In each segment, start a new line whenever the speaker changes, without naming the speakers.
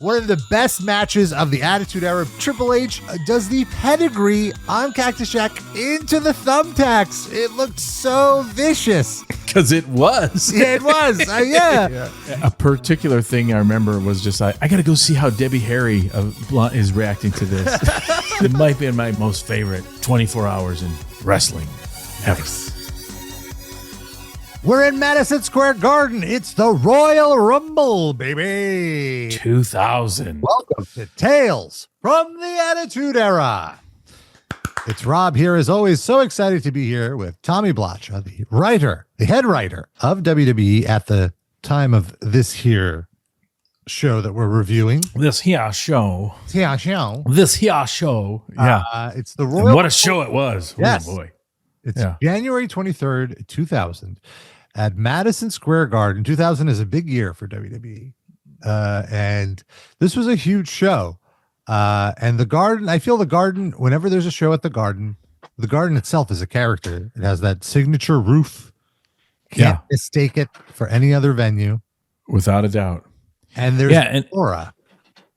One of the best matches of the Attitude Era. Triple H does the pedigree on Cactus Jack into the thumbtacks. It looked so vicious.
Because it was.
Yeah, it was. Yeah.
A particular thing I remember was just I got to go see how Debbie Harry is reacting to this. It might be my most favorite 24 hours in wrestling ever.
We're in Madison Square Garden. It's the Royal Rumble, baby.
2000.
Welcome to Tales from the Attitude Era. It's Rob here, as always. So excited to be here with Tommy Blacha, the head writer of WWE at the time of this here show that we're reviewing.
This here show.
Yeah. It's the Royal
And what a show it was.
Yes.
Oh, boy.
It's January 23rd, 2000 at Madison Square Garden. 2000 is a big year for WWE. And this was a huge show. And the Garden, I feel the Garden, whenever there's a show at the Garden itself is a character. It has that signature roof. Can't mistake it for any other venue.
Without a doubt.
And there's an aura.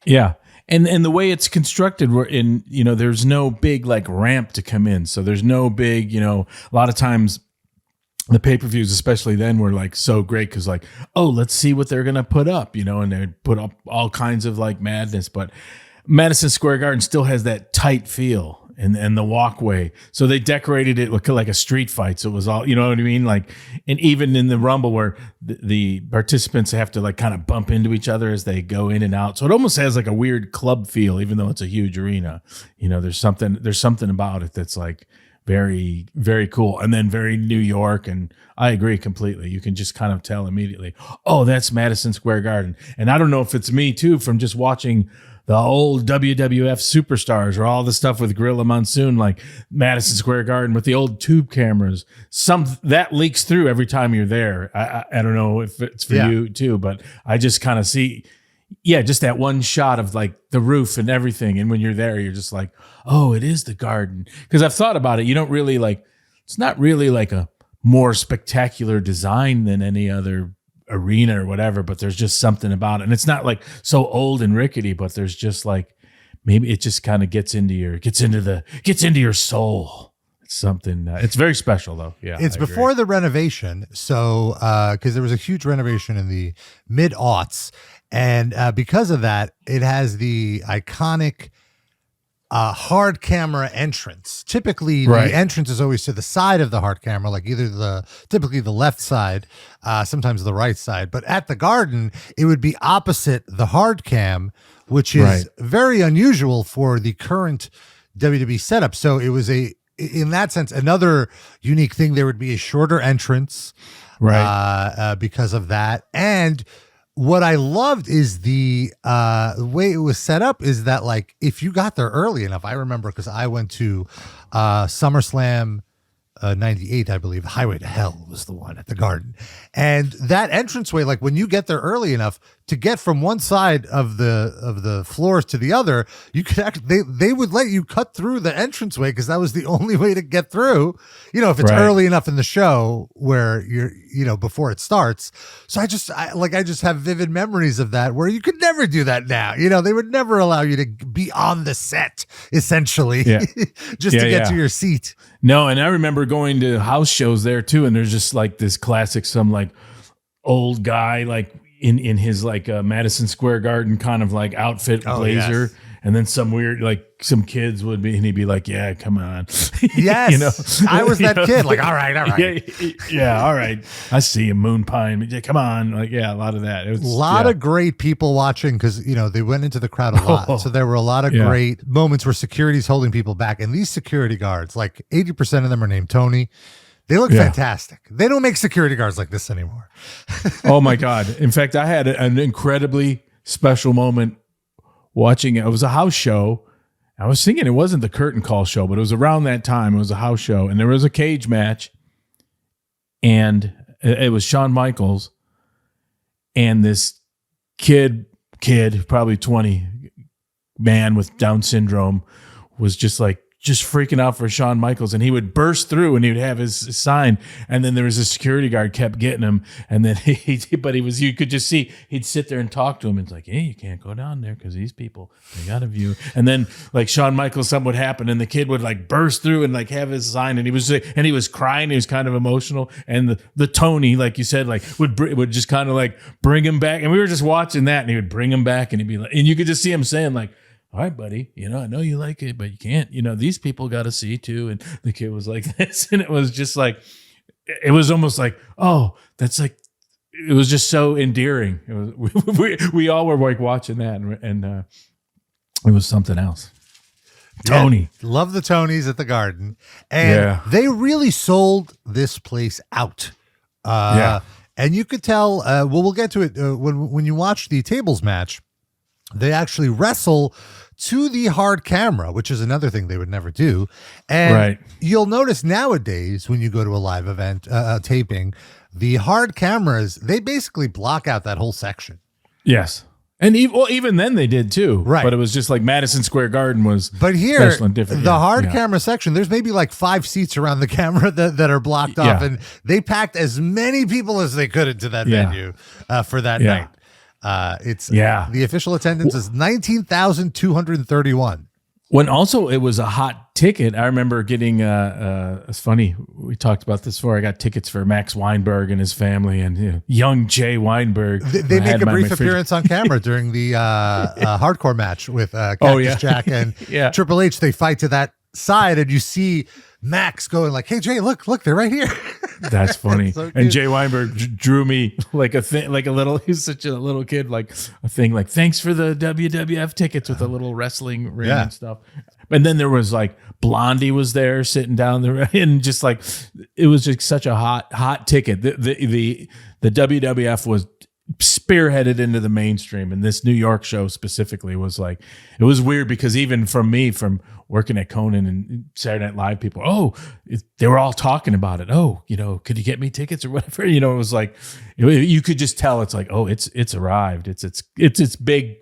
Yeah. And the way it's constructed, there's no big like ramp to come in. So there's no big, a lot of times the pay-per-views, especially then, were like so great because like, oh, let's see what they're going to put up, and they put up all kinds of like madness. But Madison Square Garden still has that tight feel and the walkway. So they decorated it like a street fight. So it was all, you know what I mean? Like, and even in the Rumble where the participants have to like kind of bump into each other as they go in and out. So it almost has like a weird club feel, even though it's a huge arena. There's something about it that's like very, very cool. And then very New York. And I agree completely. You can just kind of tell immediately, oh, that's Madison Square Garden. And I don't know if it's me too, from just watching the old WWF superstars or all the stuff with Gorilla Monsoon, like Madison Square Garden with the old tube cameras. That leaks through every time you're there. I don't know if it's for you too, but I just kind of see, just that one shot of like the roof and everything. And when you're there, you're just like, oh, it is the Garden. Because I've thought about it. You don't really it's not really like a more spectacular design than any other arena or whatever, but there's just something about it. And it's not like so old and rickety, but there's just like, maybe it just kind of gets into your soul. It's something, it's very special though. Yeah.
It's before the renovation. So, cause there was a huge renovation in the mid-aughts. And because of that, it has the iconic hard camera entrance. Typically, the entrance is always to the side of the hard camera, like typically the left side, sometimes the right side. But at the Garden, it would be opposite the hard cam, which is very unusual for the current WWE setup. So it was in that sense, another unique thing. There would be a shorter entrance, because of that. And what I loved is the way it was set up is that like if you got there early enough, I remember because I went to SummerSlam 98, I believe. Highway to Hell was the one at the Garden. And that entranceway, like when you get there early enough to get from one side of the floors to the other, you could actually, they would let you cut through the entranceway because that was the only way to get through, if it's early enough in the show where you're, before it starts. So I just have vivid memories of that where you could never do that now. They would never allow you to be on the set essentially just to get to your seat.
No, and I remember going to house shows there too, and there's just like this classic, some like old guy like in his like Madison Square Garden kind of like outfit blazer, and then some weird like some kids would be, and he'd be like, "Yeah, come on."
Yes, I was that kid. Like, all right,
all right. I see a moon pine. Come on, like a lot of that. It was
a lot of great people watching because they went into the crowd a lot, so there were a lot of great moments where security's holding people back, and these security guards, like 80% of them are named Tony. They look fantastic. They don't make security guards like this anymore.
Oh my God! In fact, I had an incredibly special moment watching it. It was a house show. I was thinking it wasn't the curtain call show, but it was around that time. It was a house show, and there was a cage match, and it was Shawn Michaels and this kid, probably 20, man with Down syndrome, was just like just freaking out for Shawn Michaels, and he would burst through and he would have his sign, and then there was a security guard kept getting him, and then you could just see he'd sit there and talk to him. It's like, hey, you can't go down there because these people, they got a view. And then like Shawn Michaels, something would happen, and the kid would like burst through and like have his sign, and he was crying, he was kind of emotional, and the Tony, like you said, like would just kind of like bring him back, and we were just watching that, and he would bring him back, and he'd be like, and you could just see him saying like, all right, buddy, I know you like it, but you can't, these people got to see too. And the kid was like this, and it was just like, it was almost like, oh, that's like, it was just so endearing. It was, we all were like watching that, and it was something else. Tony.
Yeah, love the Tonys at the Garden. And they really sold this place out. And you could tell, we'll get to it when you watch the tables match, they actually wrestle to the hard camera, which is another thing they would never do. And you'll notice nowadays when you go to a live event taping, the hard cameras, they basically block out that whole section.
Yes. And even then they did too.
Right.
But it was just like Madison Square Garden was
But here,
different.
The hard camera section, there's maybe like 5 seats around the camera that are blocked off. And they packed as many people as they could into that venue for that night. The official attendance is 19,231.
When also it was a hot ticket, I remember getting, it's funny, we talked about this before, I got tickets for Max Weinberg and his family and young Jay Weinberg.
They make a brief appearance on camera during the hardcore match with Cactus Jack and Triple H. They fight to that side and you see Max going like, hey, Jay, look, they're right here.
That's funny. So and Jay Weinberg drew me like a thing, like a little, he's such a little kid, like a thing like, thanks for the WWF tickets with a little wrestling ring and stuff. And then there was like Blondie was there sitting down there and just like, it was just such a hot ticket. The WWF was spearheaded into the mainstream, and this New York show specifically was like, it was weird because even from working at Conan and Saturday Night Live, people, they were all talking about it. Could you get me tickets or whatever? It was like, you could just tell it's like, it's arrived. It's big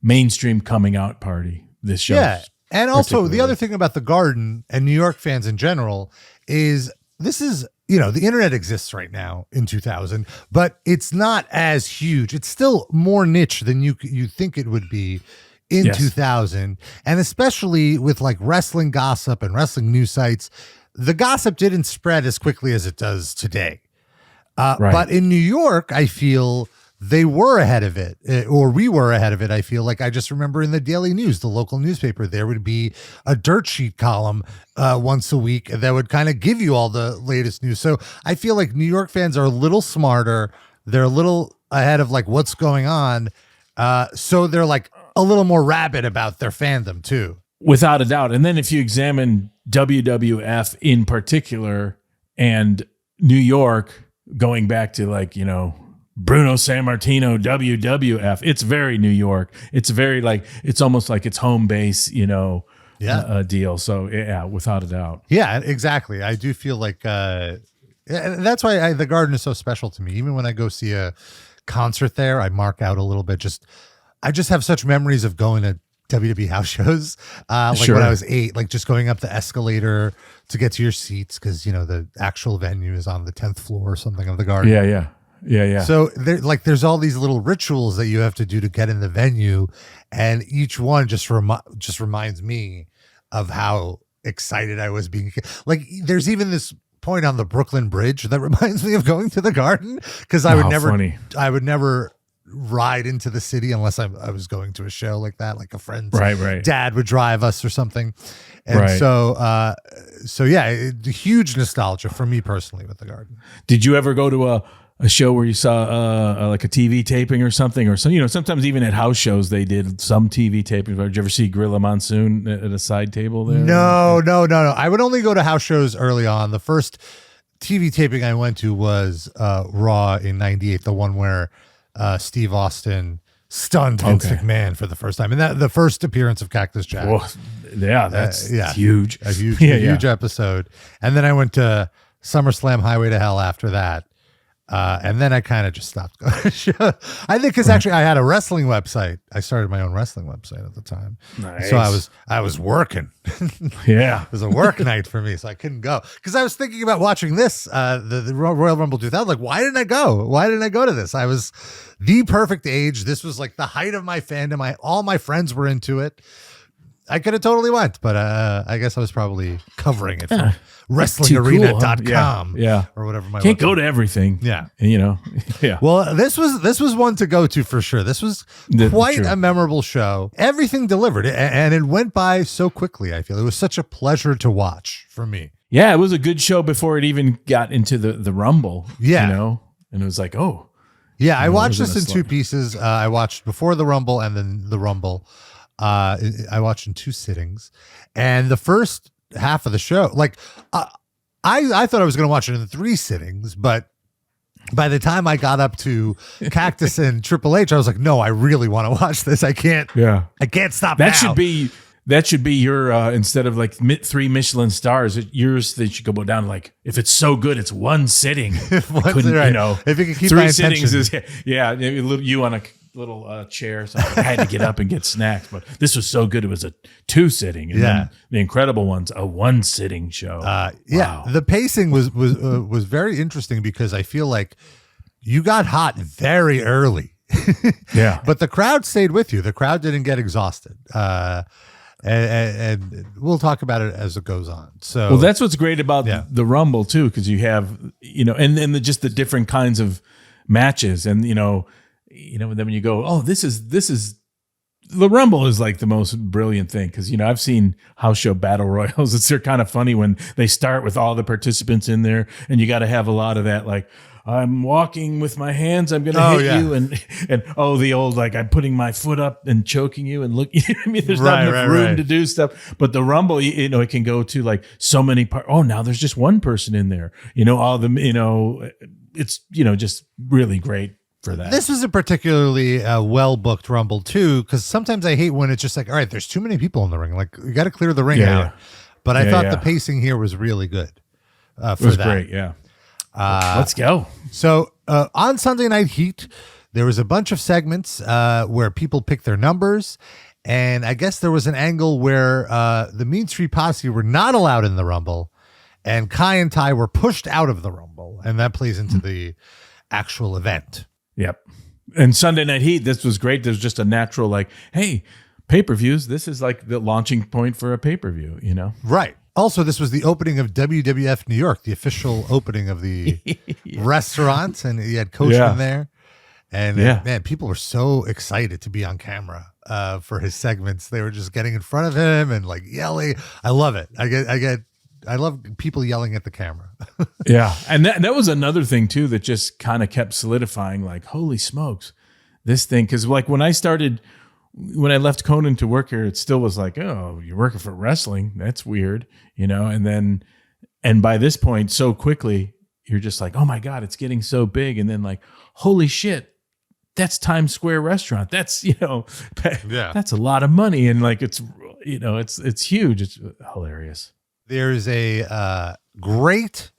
mainstream coming out party. This show. Yeah.
And also the other thing about the Garden and New York fans in general is this is, the internet exists right now in 2000, but it's not as huge. It's still more niche than you think it would be in 2000. And especially with like wrestling gossip and wrestling news sites, the gossip didn't spread as quickly as it does today. But in New York, I feel they were ahead of it, or we were ahead of it. I feel like I just remember in the Daily News, the local newspaper, there would be a dirt sheet column once a week that would kind of give you all the latest news. So I feel like New York fans are a little smarter. They're a little ahead of like what's going on. So they're like a little more rabid about their fandom too.
Without a doubt. And then if you examine WWF in particular and New York, going back to like, Bruno Sammartino, WWF. It's very New York. It's very like, it's almost like it's home base, deal. So yeah, without a doubt.
Yeah, exactly. I do feel like, and that's why the Garden is so special to me. Even when I go see a concert there, I mark out a little bit. I just have such memories of going to WWE house shows. When I was 8, like just going up the escalator to get to your seats. Cause the actual venue is on the 10th floor or something of the Garden.
Yeah. So
there's all these little rituals that you have to do to get in the venue, and each one just reminds me of how excited I was being. Like there's even this point on the Brooklyn Bridge that reminds me of going to the Garden because I would never ride into the city unless I was going to a show like that, like a friend's dad would drive us or something. And so yeah, huge nostalgia for me personally with the Garden.
Did you ever go to a show where you saw like a TV taping or something, or some, sometimes even at house shows they did some TV taping. Did you ever see Gorilla Monsoon at a side table there?
No. I would only go to house shows early on. The first TV taping I went to was Raw in '98, the one where Steve Austin stunned Vince McMahon for the first time, and that the first appearance of Cactus Jack.
Whoa. Yeah, that's huge.
A huge episode. And then I went to SummerSlam Highway to Hell after that. And then I kind of just stopped going to show. I think because actually I had a wrestling website. I started my own wrestling website at the time.
Nice.
So I was working.
Yeah.
It was a work night for me, so I couldn't go. Because I was thinking about watching this, the Royal Rumble 2000. Like, why didn't I go? Why didn't I go to this? I was the perfect age. This was like the height of my fandom. All my friends were into it. I could have totally went, but I guess I was probably covering it from WrestlingArena.com or whatever my
Can't
website.
go to everything.
Yeah.
You know. Yeah.
Well, this was one to go to for sure. This was quite a memorable show. Everything delivered, and it went by so quickly. I feel it was such a pleasure to watch for me.
Yeah, it was a good show before it even got into the Rumble.
Yeah.
You know, and it was like, oh.
Yeah, I watched this in two pieces. I watched before the Rumble and then the Rumble. I watched in two sittings, and the first half of the show, like I thought I was going to watch it in 3 sittings, but by the time I got up to Cactus and Triple H, I was like, no, I really want to watch this. I can't stop.
That should be your instead of like 3 Michelin stars, yours that should go down like, if it's so good, it's 1 sitting.
Right.
You know,
if you can keep
3
my
sittings
attention.
you on a little chair, so I had to get up and get snacks. But this was so good, it was a 2 sitting. And then the Incredible One's a 1 sitting show.
Yeah, the pacing was very interesting because I feel like you got hot very early.
Yeah,
but the crowd stayed with you. The crowd didn't get exhausted. And we'll talk about it as it goes on. So,
well, that's what's great about the Rumble too, because you have, you know, and just the different kinds of matches, and you know, then when you go, oh, this is the Rumble is like the most brilliant thing, because you know I've seen house show battle royals. They're kind of funny when they start with all the participants in there, and you got to have a lot of that, like, I'm walking with my hands, I'm going to hit you. And the old, like, I'm putting my foot up and choking you and look, I mean, there's not enough room to do stuff. But the Rumble, you know, it can go to like so many parts. Oh, now there's just one person in there, you know, all the, you know, it's, you know, just really great for that.
This was a particularly well-booked Rumble too, because sometimes I hate when it's just like, all right, there's too many people in the ring. Like, you got to clear the ring out. Yeah. But I thought the pacing here was really good for that. It was
great, yeah. Let's go.
So on Sunday Night Heat, there was a bunch of segments where people picked their numbers, and I guess there was an angle where the Mean Street Posse were not allowed in the Rumble, and Kai and Ty were pushed out of the Rumble, and that plays into the actual event.
Yep. And Sunday Night Heat, this was great. There's just a natural, like, hey, pay-per-views, this is like the launching point for a pay-per-view, you know?
Right. Also, this was the opening of WWF New York, the official opening of the restaurant, and he had Coachman there. And man, people were so excited to be on camera for his segments. They were just getting in front of him and like yelling. I love it. I love people yelling at the camera.
Yeah, and that was another thing too that just kind of kept solidifying. Like, holy smokes, this thing. Because like when I left Conan to work here, it still was like, oh, you're working for wrestling. That's weird, you know? And by this point, so quickly, you're just like, oh my God, it's getting so big. And then like, holy shit, that's Times Square restaurant. That's, you know, that's a lot of money. And like, it's, you know, it's huge. It's hilarious.
There's a great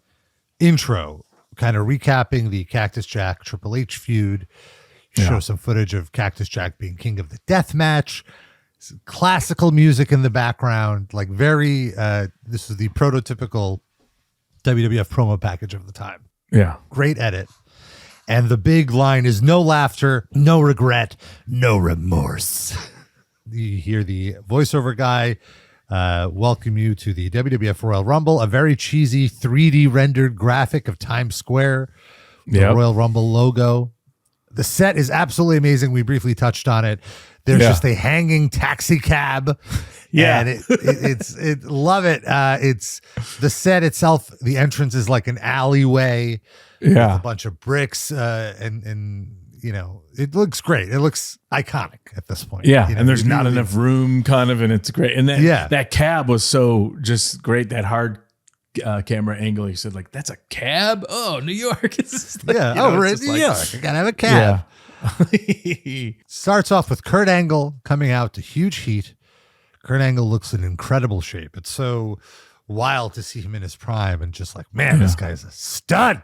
intro kind of recapping the Cactus Jack Triple H feud. Show some footage of Cactus Jack being king of the death match. Some classical music in the background, like very. This is the prototypical WWF promo package of the time.
Yeah,
great edit, and the big line is no laughter, no regret, no remorse. You hear the voiceover guy welcome you to the WWF Royal Rumble, a very cheesy 3D rendered graphic of Times Square, the Royal Rumble logo. The set is absolutely amazing. We briefly touched on it. There's just a hanging taxi cab.
Yeah.
And it's love it. It's the set itself. The entrance is like an alleyway with a bunch of bricks. And you know, it looks great. It looks iconic at this point.
Yeah.
You know,
and there's not enough room kind of, and it's great. And that cab was so just great. That hard camera angle, he said, like, that's a cab. Oh, New York. It's like,
we're in New York. I gotta have a cab. Starts off with Kurt Angle coming out to huge heat. Kurt Angle looks in incredible shape. It's so wild to see him in his prime and just like, man, this guy's a stud.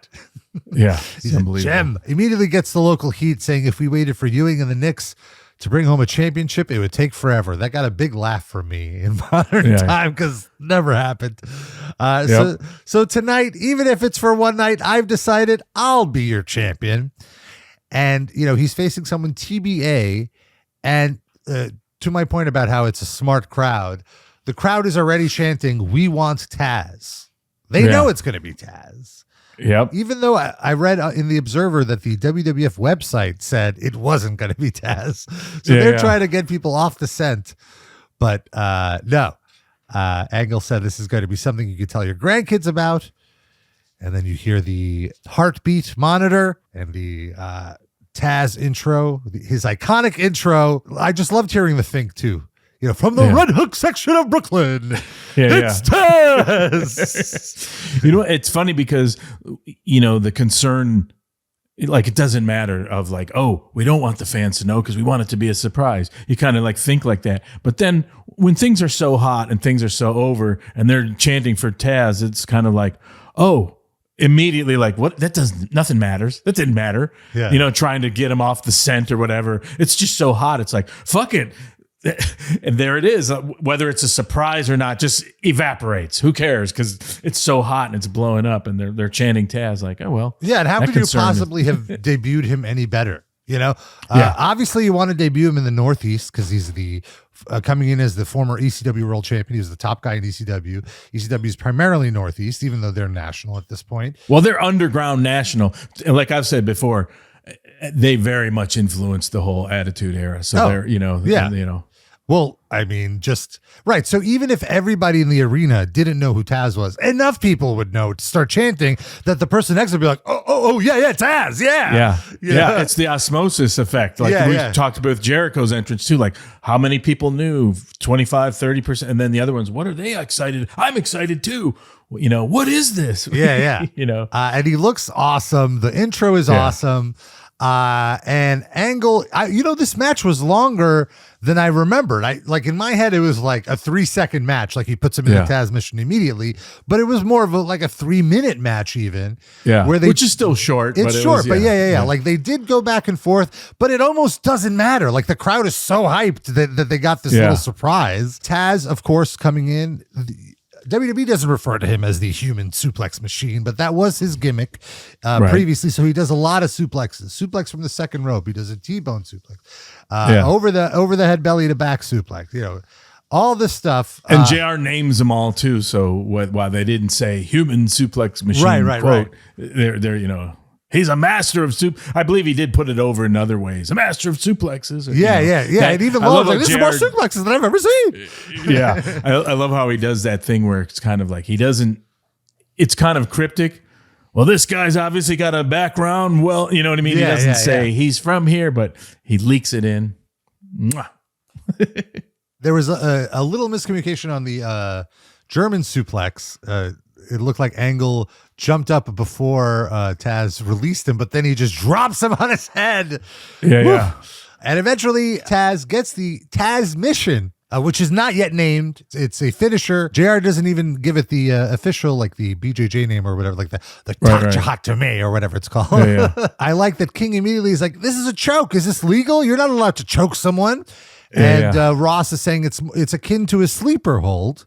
Yeah,
He's a gem. Immediately gets the local heat saying if we waited for Ewing and the Knicks to bring home a championship, it would take forever. That got a big laugh from me in modern time because never happened. So tonight, even if it's for one night, I've decided I'll be your champion. And, he's facing someone TBA. And to my point about how it's a smart crowd, the crowd is already chanting, "We want Taz." They know it's going to be Taz.
Yep.
Even though I read in the Observer that the WWF website said it wasn't going to be Taz. So they're trying to get people off the scent. But no. Angle said this is going to be something you can tell your grandkids about. And then you hear the heartbeat monitor and the Taz intro, his iconic intro. I just loved hearing the Think too. From the Red Hook section of Brooklyn, it's Taz.
It's funny because, the concern, like, it doesn't matter of like, oh, we don't want the fans to know because we want it to be a surprise. You kind of like think like that. But then when things are so hot and things are so over and they're chanting for Taz, it's kind of like, oh, immediately like, what? Nothing matters. That didn't matter.
Yeah.
Trying to get him off the scent or whatever. It's just so hot. It's like, fuck it. And there it is. Whether it's a surprise or not, just evaporates. Who cares? Because it's so hot and it's blowing up, and they're chanting Taz like, oh well.
Yeah, and how could you possibly have debuted him any better? Obviously you want to debut him in the Northeast because he's the coming in as the former ECW World Champion. He was the top guy in ECW. ECW is primarily Northeast, even though they're national at this point.
Well, they're underground national, like I've said before. They very much influenced the whole Attitude Era. So they're,
Well, I mean, just right. So even if everybody in the arena didn't know who Taz was, enough people would know to start chanting that the person next would be like, oh, yeah, Taz, yeah.
It's the osmosis effect. Like we talked about with Jericho's entrance too. Like how many people knew? 25, 30%. And then the other ones, what are they excited? I'm excited too. What is this?
Yeah. And he looks awesome. The intro is awesome. And Angle, this match was longer than I remembered. In my head, it was like a 3-second match. Like he puts him in the Taz mission immediately, but it was more of a 3-minute match even.
Yeah.
Which
is still short.
It's short, but yeah. Like they did go back and forth, but it almost doesn't matter. Like the crowd is so hyped that they got this little surprise. Taz, of course, coming in. WWE doesn't refer to him as the human suplex machine, but that was his gimmick previously. So he does a lot of suplexes. Suplex from the second rope. He does a T-bone suplex. Over the head belly to back suplex. All this stuff.
And JR names them all too. So while they didn't say human suplex machine, right. They're he's a master of I believe he did put it over in other ways. A master of suplexes.
Yeah. And even Lowe's like, this is more suplexes than I've ever seen.
Yeah. I love how he does that thing where it's kind of like it's kind of cryptic. Well, this guy's obviously got a background. Well, you know what I mean? He doesn't say he's from here, but he leaks it in.
There was a little miscommunication on the German suplex. It looked like Angle jumped up before Taz released him, but then he just drops him on his head.
Yeah.
And eventually Taz gets the Taz mission, which is not yet named. It's a finisher. JR doesn't even give it the official, like the BJJ name or whatever, like the Tachahatame or whatever it's called.
Yeah.
I like that King immediately is like, this is a choke. Is this legal? You're not allowed to choke someone. And Ross is saying it's akin to a sleeper hold.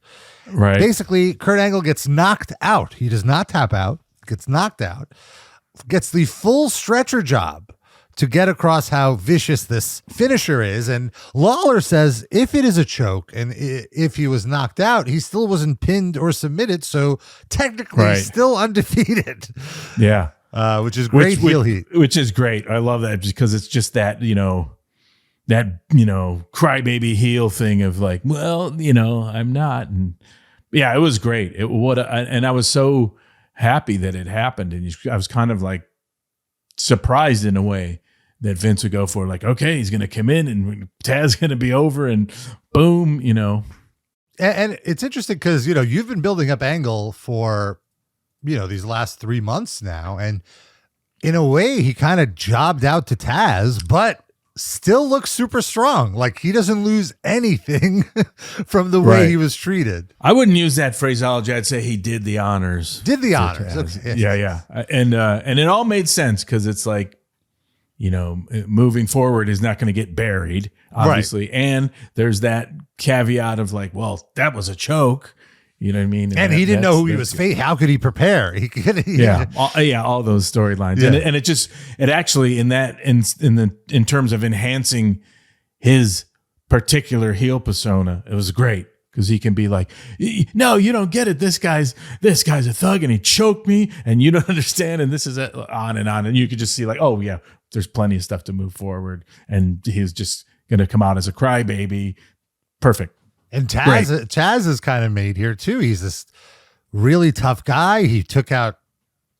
Right.
Basically, Kurt Angle gets knocked out. He does not tap out, gets knocked out, gets the full stretcher job to get across how vicious this finisher is. And Lawler says if it is a choke and if he was knocked out, he still wasn't pinned or submitted. So technically still undefeated.
Yeah.
Which is great heel heat.
Which is great. I love that because it's just that, crybaby heel thing of like, well, I'm not. And yeah, it was great. And I was so happy that it happened. And I was kind of like surprised in a way that Vince would go for, like, okay, he's going to come in and Taz's going to be over and boom,
And it's interesting because, you've been building up Angle for, these last 3 months now. And in a way, he kind of jobbed out to Taz, but still looks super strong. Like he doesn't lose anything from the way he was treated.
I wouldn't use that phraseology. I'd say he did the honors.
Did the honors. Okay.
Yeah. And it all made sense because it's like, moving forward is not going to get buried, obviously. Right. And there's that caveat of like, well, that was a choke. You know what I mean?
And he didn't know who he was facing. How could he prepare?
All those storylines. Yeah. And it actually in terms of enhancing his particular heel persona, it was great because he can be like, no, you don't get it. This guy's a thug and he choked me and you don't understand. And this is on and on. And you could just see like, oh yeah, there's plenty of stuff to move forward. And he's just going to come out as a crybaby. Perfect.
And Taz is kind of made here too. He's this really tough guy. He took out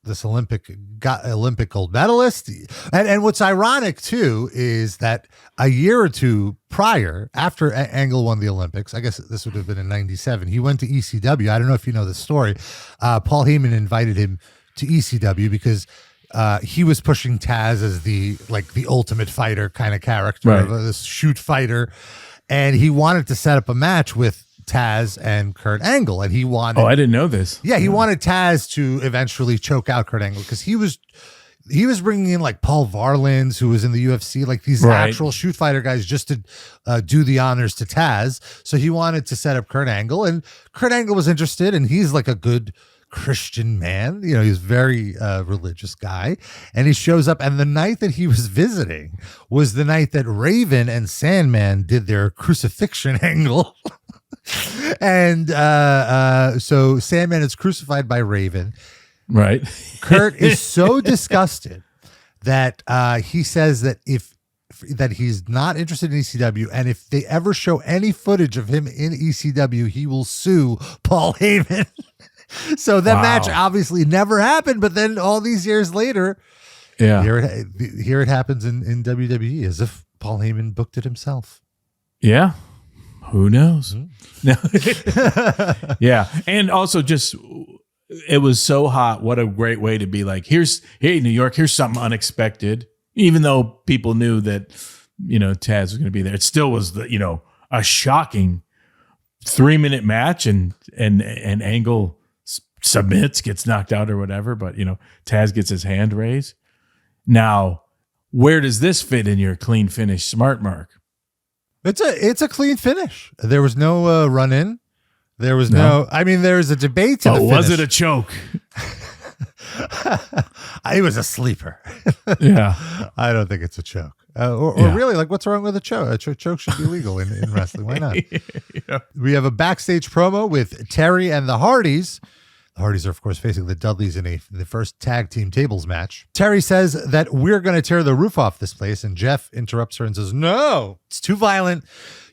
this Olympic gold medalist. And what's ironic too is that a year or two prior, after Angle won the Olympics, I guess this would have been in '97, he went to ECW. I don't know if you know the story. Paul Heyman invited him to ECW because he was pushing Taz as the ultimate fighter kind of character, right, this shoot fighter. And he wanted to set up a match with Taz and Kurt Angle. And he wanted...
Oh, I didn't know this.
Yeah, he wanted Taz to eventually choke out Kurt Angle because he was bringing in like Paul Varlins, who was in the UFC, like these actual shoot fighter guys just to do the honors to Taz. So he wanted to set up Kurt Angle. And Kurt Angle was interested, and he's like a good Christian man. He's a very religious guy. And he shows up, and the night that he was visiting was the night that Raven and Sandman did their crucifixion angle. And so Sandman is crucified by Raven.
Right.
Kurt is so disgusted that he says that that he's not interested in ECW, and if they ever show any footage of him in ECW, he will sue Paul Heyman. So that match obviously never happened, but then all these years later, here it happens in WWE as if Paul Heyman booked it himself.
Yeah. Who knows? Mm-hmm. No. Yeah. And also just, it was so hot. What a great way to be like, hey, New York, here's something unexpected. Even though people knew that, Taz was going to be there, it still was a shocking 3-minute match and Angle submits, gets knocked out or whatever, but Taz gets his hand raised. Now, where does this fit in your clean finish smart mark?
It's a clean finish. There was no run in. There was no. I mean, there was a debate.
Was it a choke?
It was a sleeper.
Yeah,
I don't think it's a choke. Or really, like, what's wrong with a choke? A choke should be legal in wrestling. Why not? Yeah. We have a backstage promo with Terry and the Hardys. The Hardys are, of course, facing the Dudleys in the first tag team tables match. Terry says that we're going to tear the roof off this place, and Jeff interrupts her and says, no, it's too violent.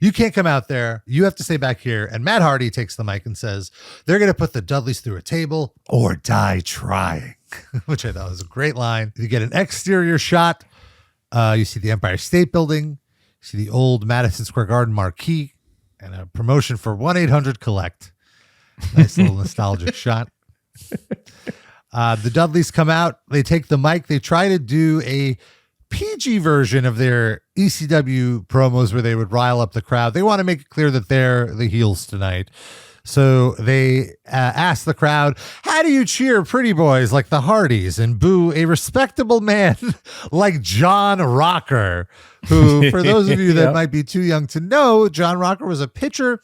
You can't come out there. You have to stay back here. And Matt Hardy takes the mic and says, they're going to put the Dudleys through a table or die trying, which I thought was a great line. You get an exterior shot. You see the Empire State Building. You see the old Madison Square Garden marquee and a promotion for 1-800-COLLECT. Nice little nostalgic shot. The Dudleys come out. They take the mic. They try to do a PG version of their ECW promos where they would rile up the crowd. They want to make it clear that they're the heels tonight. So they ask the crowd, how do you cheer pretty boys like the Hardys and boo a respectable man like John Rocker, who, for those of you that might be too young to know, John Rocker was a pitcher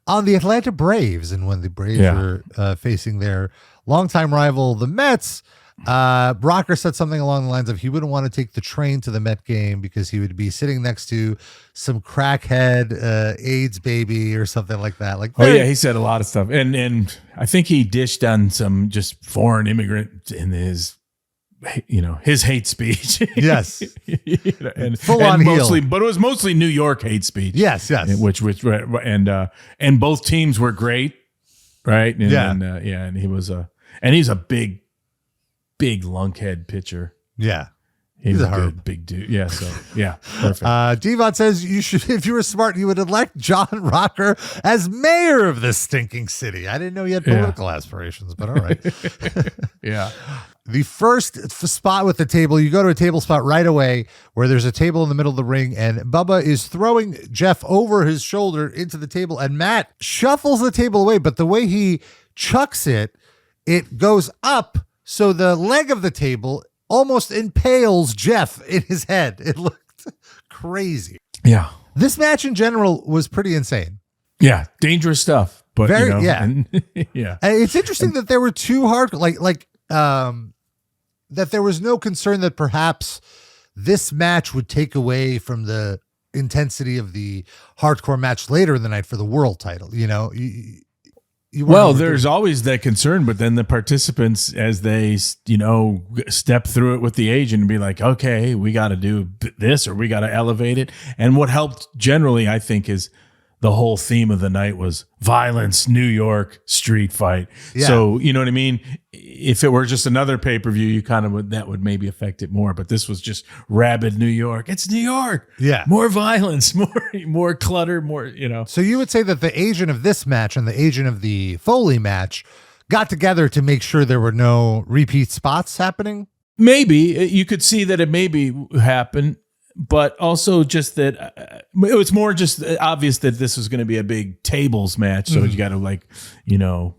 on the Atlanta Braves. And when the Braves were facing their longtime rival, the Mets, Rocker said something along the lines of he wouldn't want to take the train to the Met game because he would be sitting next to some crackhead AIDS baby or something like that. Like,
he said a lot of stuff, and I think he dished on some just foreign immigrant in his hate speech.
Yes,
and
full on
mostly, but it was mostly New York hate speech.
Yes,
which and both teams were great, right? And, and he was he's a big lunkhead pitcher.
Yeah.
He's a good big dude. Yeah. So perfect.
Devon says you should, if you were smart, you would elect John Rocker as mayor of this stinking city. I didn't know he had political aspirations, but all right.
Yeah.
The first spot with the table, you go to a table spot right away where there's a table in the middle of the ring, and Bubba is throwing Jeff over his shoulder into the table, and Matt shuffles the table away, but the way he chucks it, it goes up, so the leg of the table almost impales Jeff in his head. It looked crazy.
Yeah.
This match in general was pretty insane.
Yeah. Dangerous stuff. But,
Very,
you know,
yeah.
Yeah.
And it's interesting that there were two hard, that there was no concern that perhaps this match would take away from the intensity of the hardcore match later in the night for the world title. You know,
well, there's always that concern, but then the participants, as they, you know, step through it with the agent and be like, okay, we got to do this or we got to elevate it. And what helped generally, I think, is the whole theme of the night was violence, New York, street fight.
Yeah.
So, you know what I mean? If it were just another pay-per-view, you kind of would, that would maybe affect it more. But this was just rabid New York. It's New York.
Yeah.
More violence, more clutter, more, you know.
So you would say that the agent of this match and the agent of the Foley match got together to make sure there were no repeat spots happening?
Maybe. You could see that it maybe happened. But also just that it was more just obvious that this was going to be a big tables match. So you got to, like, you know,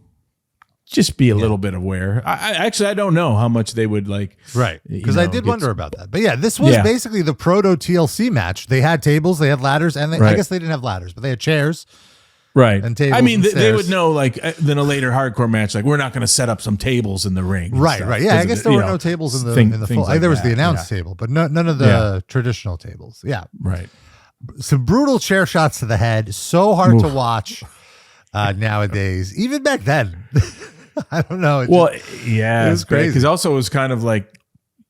just be a little bit aware. I don't know how much they would like.
Right. Because I did wonder about that. But yeah, this was basically the proto TLC match. They had tables, they had ladders, and I guess they didn't have ladders, but they had chairs.
Right.
And tables.
I mean,
and
they would know, like, then a later hardcore match, like, we're not going to set up some tables in the ring.
Right. Yeah, I guess there were no tables in the full. There was the announce table, but none of the traditional tables. Yeah.
Right.
Some brutal chair shots to the head. So hard to watch nowadays. Even back then. I don't know. It was crazy.
Because also it was kind of like,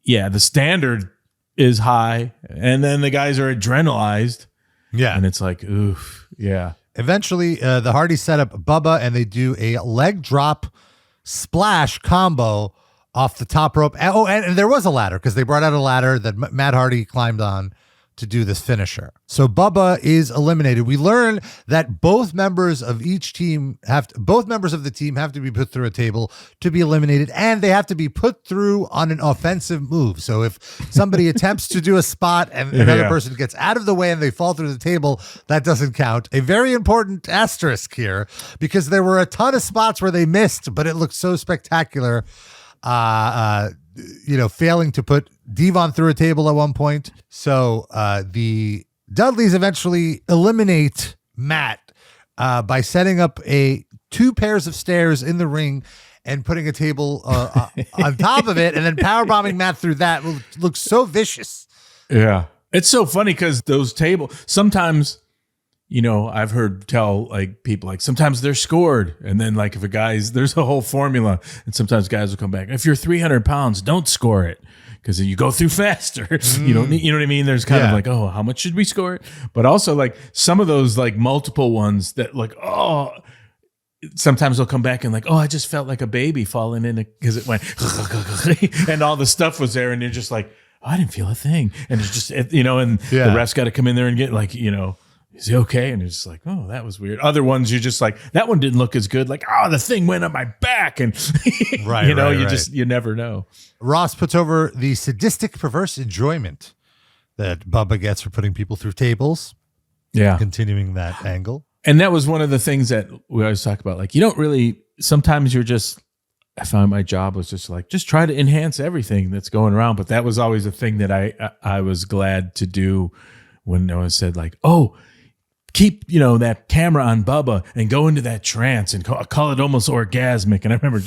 the standard is high, and then the guys are adrenalized.
Yeah.
And it's like, oof. Yeah.
Eventually, the Hardyz set up Bubba, and they do a leg drop splash combo off the top rope. Oh, and there was a ladder because they brought out a ladder that Matt Hardy climbed on to do this finisher. So Bubba is eliminated. We learn that both members of the team have to be put through a table to be eliminated, and they have to be put through on an offensive move. So if somebody attempts to do a spot and another person gets out of the way and they fall through the table, that doesn't count. A very important asterisk here, because there were a ton of spots where they missed, but it looked so spectacular. Failing to put Devon through a table at one point. So the Dudleys eventually eliminate Matt by setting up two pairs of stairs in the ring and putting a table on top of it, and then powerbombing Matt through that. Looks so vicious.
Yeah. It's so funny because those tables, sometimes, you know, I've heard tell like people like sometimes they're scored, and then like if a guy's, there's a whole formula, and sometimes guys will come back. If you're 300 pounds, don't score it because you go through faster. You don't need, you know what I mean? There's kind of like, oh, how much should we score it? But also like some of those like multiple ones that like, oh, sometimes they'll come back and like, oh, I just felt like a baby falling in because it went and all the stuff was there, and you're just like, oh, I didn't feel a thing, and it's just, you know, and the refs got to come in there and get like, you know, is he okay? And it's just like, oh, that was weird. Other ones, you're just like, that one didn't look as good. Like, oh, the thing went up my back. And, you never know.
Ross puts over the sadistic, perverse enjoyment that Bubba gets for putting people through tables.
Yeah.
Continuing that angle.
And that was one of the things that we always talk about. Like, you don't really, sometimes you're just, I found my job was just like, just try to enhance everything that's going around. But that was always a thing that I was glad to do when no one said like, oh, keep, you know, that camera on Bubba and go into that trance and call it almost orgasmic. And I remember,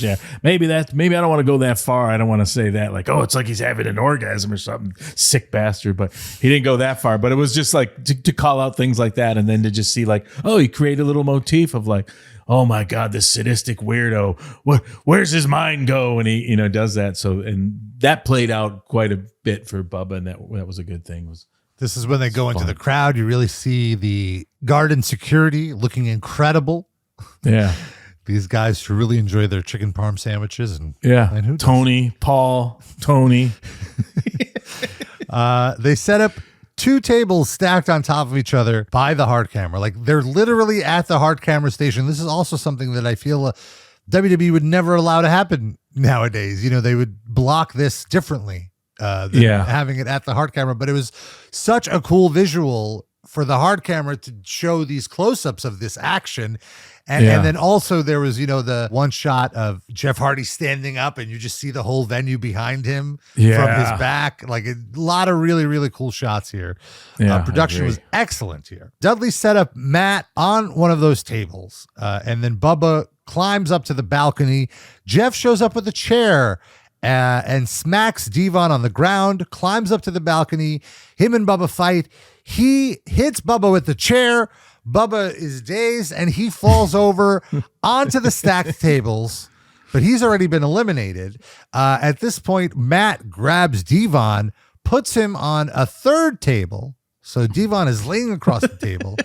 maybe I don't want to go that far. I don't want to say that like, oh, it's like he's having an orgasm or something, sick bastard. But he didn't go that far. But it was just like to call out things like that, and then to just see like, oh, he created a little motif of like, oh my God, this sadistic weirdo. Where's his mind go? And he, you know, does that. So, and that played out quite a bit for Bubba, and that was a good thing.
This is when they go into the crowd. You really see the Garden security looking incredible.
Yeah.
These guys who really enjoy their chicken parm sandwiches. And who
Tony, Paul, Tony.
They set up two tables stacked on top of each other by the hard camera. Like they're literally at the hard camera station. This is also something that I feel WWE would never allow to happen nowadays. You know, they would block this differently than having it at the hard camera, but it was such a cool visual for the hard camera to show these close-ups of this action. And then also there was, you know, the one shot of Jeff Hardy standing up and you just see the whole venue behind him from his back. Like a lot of really, really cool shots here. Production was excellent here. Dudley set up Matt on one of those tables. And then Bubba climbs up to the balcony. Jeff shows up with a chair and smacks Devon on the ground, climbs up to the balcony. Him and Bubba fight. He hits Bubba with the chair. Bubba is dazed and he falls over onto the stacked tables, but he's already been eliminated. At this point, Matt grabs Devon, puts him on a third table. So Devon is laying across the table.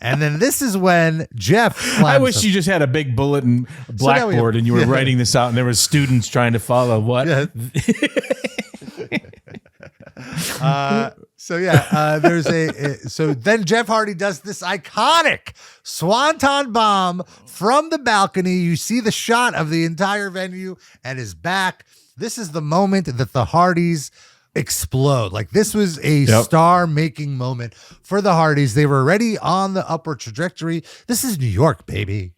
And then this is when Jeff
I wish you just had a big bulletin blackboard and you were writing this out and there was students trying to follow what. So then Jeff Hardy does this iconic swanton bomb from the balcony. You see the shot of the entire venue and his back. This is the moment that the Hardys explode. Like this was a star-making moment for the Hardys. They were already on the upward trajectory. This is New York, baby.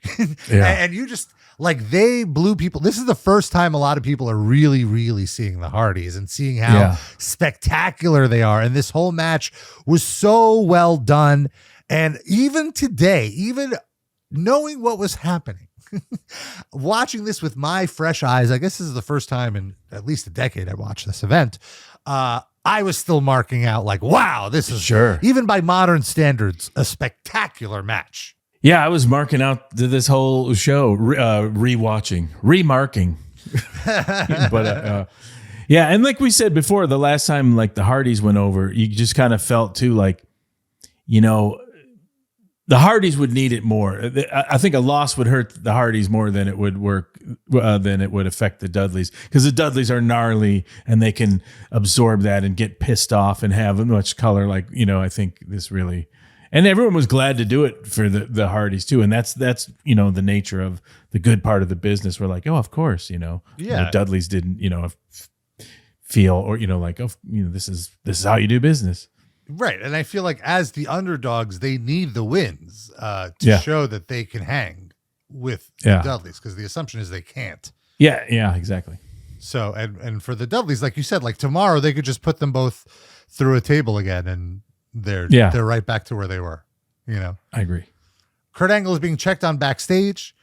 And you just like they blew people. This is the first time a lot of people are really, really seeing the Hardys and seeing how spectacular they are. And this whole match was so well done. And even today, even knowing what was happening, watching this with my fresh eyes, I guess this is the first time in at least a decade I watched this event. I was still marking out like, wow, this is even by modern standards, a spectacular match. Yeah, I was marking out this whole show, remarking. But and like we said before, the last time like the Hardys went over, you just kind of felt too like, you know, the Hardys would need it more. I think a loss would hurt the Hardys more than it would affect the Dudleys, because the Dudleys are gnarly and they can absorb that and get pissed off and have much color. Like, you know, I think this really. And everyone was glad to do it for the Hardys too, and that's you know the nature of the good part of the business. We're like, oh, of course, you know, the Dudleys didn't, you know, feel or you know like, oh, you know, this is how you do business,
right? And I feel like as the underdogs, they need the wins to show that they can hang with the Dudleys, because the assumption is they can't.
Yeah, exactly.
So and for the Dudleys, like you said, like tomorrow they could just put them both through a table again and. They're right back to where they were, you know.
I agree.
Kurt Angle is being checked on backstage.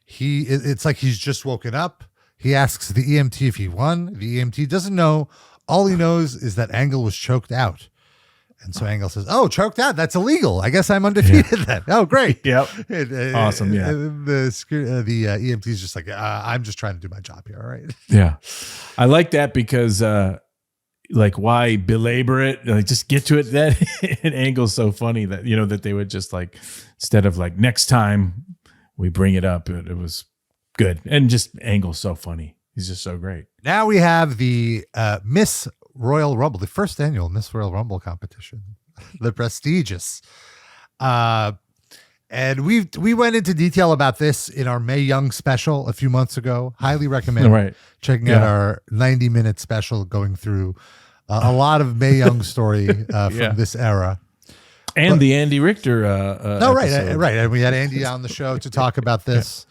It's like he's just woken up. He asks the EMT if he won. The EMT doesn't know. All he knows is that Angle was choked out. And so Angle says, "Oh, choked out? That's illegal. I guess I'm undefeated then." Oh, great.
Yep. Awesome. Yeah.
The EMT is just like, I'm just trying to do my job here. All right.
Yeah. I like that because, like, why belabor it? Like, just get to it. That and Angle's so funny that, you know, that they would just like, instead of like next time we bring it up, it was good. And just Angle's so funny. He's just so great. Now
we have the Miss Royal Rumble, the first annual Miss Royal Rumble competition, the prestigious. And we went into detail about this in our Mae Young special a few months ago. Highly recommend checking out our 90-minute special going through a lot of Mae Young story from this era.
And the Andy Richter
right. And we had Andy on the show to talk about this.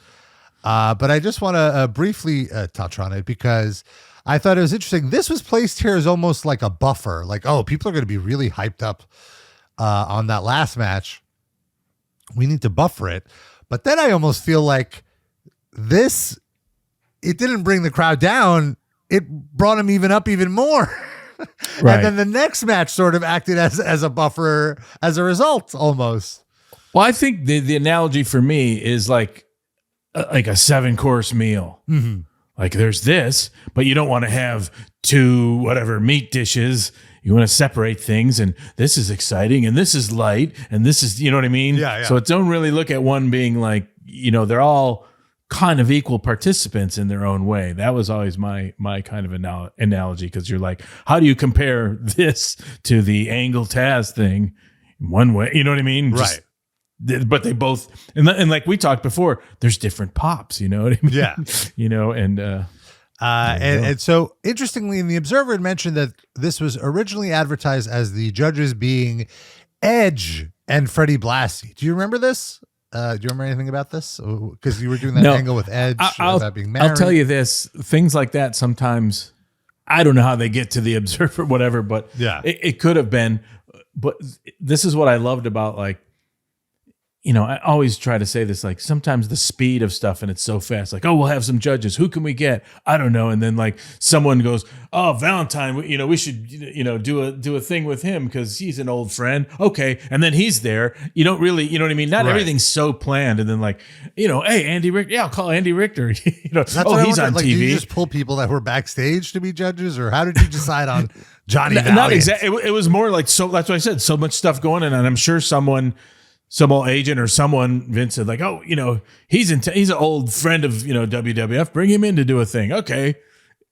But I just want to briefly touch on it because I thought it was interesting. This was placed here as almost like a buffer. Like, oh, people are going to be really hyped up on that last match. We need to buffer it. But then I almost feel like it didn't bring the crowd down. It brought them even more. Right. And then the next match sort of acted as a buffer as a result almost.
Well, I think the analogy for me is like a 7-course meal.
Mm-hmm.
Like there's this, but you don't want to have 2 whatever meat dishes. You want to separate things, and this is exciting, and this is light, and this is, you know what I mean?
Yeah.
So don't really look at one being like, you know, they're all kind of equal participants in their own way. That was always my kind of analogy, because you're like, how do you compare this to the Angle Taz thing? One way, you know what I mean?
Right.
But they both, and like we talked before, there's different pops, you know what I mean?
Yeah.
You know, and
And so, interestingly, in the Observer, it mentioned that this was originally advertised as the judges being Edge and Freddie Blassie. Do you remember this? Do you remember anything about this? Because you were doing that angle with Edge about being married.
I'll tell you this: things like that sometimes. I don't know how they get to the Observer, whatever, but it could have been. But this is what I loved about, like, I always try to say this, like, sometimes the speed of stuff and it's so fast, like, oh, we'll have some judges. Who can we get? I don't know. And then like someone goes, oh, Valentine, we should, do a thing with him because he's an old friend. Okay. And then he's there. You don't really, you know what I mean? Not everything's so planned. And then like, hey, Andy Richter. Yeah, I'll call Andy Richter. He's on TV.
Did you just pull people that were backstage to be judges, or how did you decide on Johnny Valiant?
Not exactly. It was more like, so that's what I said. So much stuff going on. And I'm sure some old agent or someone, Vince said, like, oh, he's an old friend of, WWF. Bring him in to do a thing. Okay.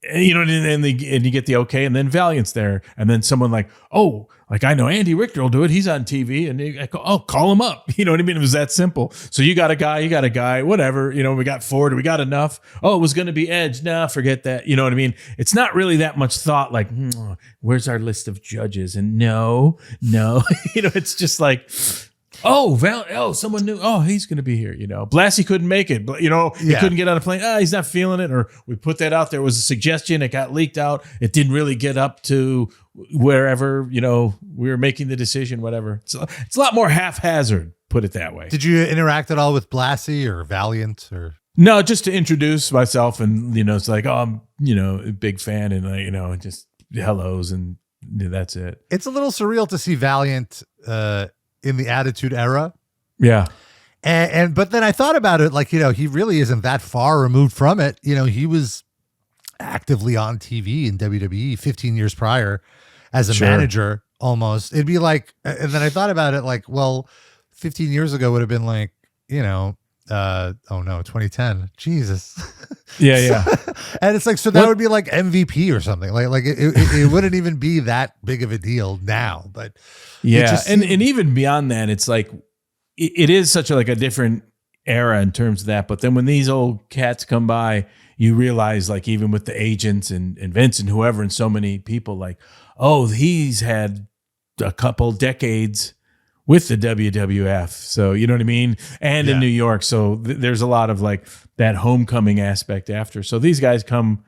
And you get the okay. And then Valiant's there. And then someone like, oh, like, I know Andy Richter will do it. He's on TV. And I go, oh, call him up. You know what I mean? It was that simple. So you got a guy, whatever. We got Ford. We got enough. Oh, it was going to be Edge. Nah, forget that. You know what I mean? It's not really that much thought. Like, where's our list of judges? And no, it's just like, someone knew. Oh, he's going to be here. Blassie couldn't make it, but he couldn't get on a plane. He's not feeling it. Or we put that out there. It was a suggestion. It got leaked out. It didn't really get up to wherever, we were making the decision, whatever. So it's a lot more haphazard, put it that way.
Did you interact at all with Blassie or Valiant or?
No, just to introduce myself and, it's like, oh, I'm, a big fan and, just hellos and that's it.
It's a little surreal to see Valiant, in the Attitude Era.
Yeah.
But then I thought about it, like, he really isn't that far removed from it. He was actively on TV in WWE 15 years prior as a manager almost. It'd be like, and then I thought about it like, well, 15 years ago would have been like, 2010. Jesus.
Yeah.
And it's like, so that would be like MVP or something. Like it wouldn't even be that big of a deal now, but
and even beyond that, it's like, it is such a different era in terms of that. But then when these old cats come by, you realize, like, even with the agents and Vince and whoever and so many people, like, oh, he's had a couple decades with the WWF. So, you know what I mean? And in New York. So there's a lot of like that homecoming aspect after. So these guys come,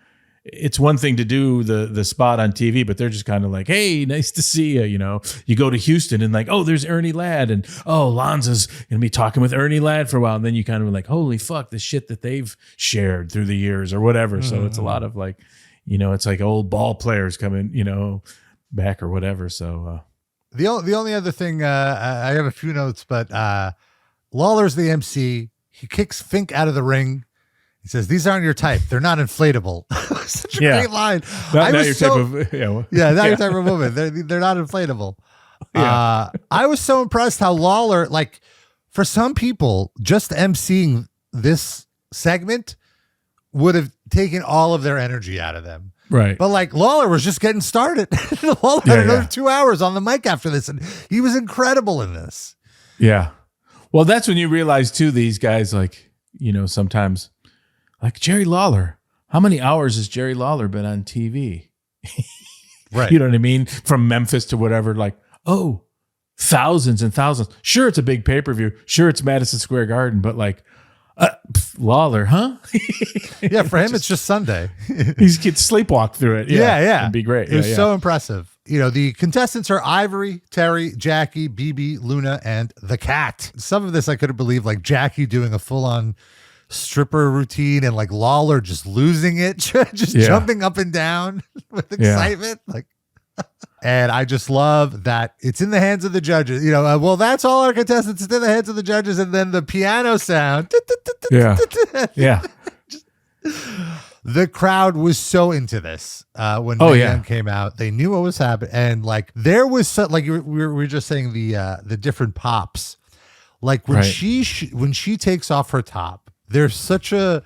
it's one thing to do the spot on TV, but they're just kind of like, hey, nice to see you. You go to Houston and like, oh, there's Ernie Ladd, and oh, Lanza's gonna be talking with Ernie Ladd for a while, and then you kind of like, holy fuck, the shit that they've shared through the years or whatever. So it's a lot of like, it's like old ball players coming, back or whatever. So
the only other thing, I have a few notes, but Lawler's the MC. He kicks Fink out of the ring. He says, "These aren't your type. They're not inflatable." Such a great line.
Not your type of
not your type of woman. They're not inflatable. Yeah. I was so impressed how Lawler, like, for some people, just emceeing this segment would have taken all of their energy out of them.
Right.
But like Lawler was just getting started. Lawler had another 2 hours on the mic after this, and he was incredible in this.
Yeah. Well, that's when you realize too, these guys, like, sometimes, like Jerry Lawler, how many hours has Jerry Lawler been on TV?
Right.
You know what I mean? From Memphis to whatever, like, oh, thousands and thousands. Sure, it's a big pay-per-view. Sure, it's Madison Square Garden, but like, Lawler, huh?
Yeah, for him, it's just Sunday.
He's could sleepwalk through it.
Yeah.
It'd be great.
It was so impressive. The contestants are Ivory, Terry, Jackie, BB, Luna, and the Cat. Some of this I could have believed, like Jackie doing a full-on stripper routine and like Lawler just losing it, just jumping up and down with excitement. Like, and I just love that it's in the hands of the judges. Well, that's all our contestants. It's in the hands of the judges, and then the piano sound.
Yeah.
The crowd was so into this when Mayhem came out. They knew what was happening, and like there was like we were just saying the different pops. Like when she takes off her top, there's such a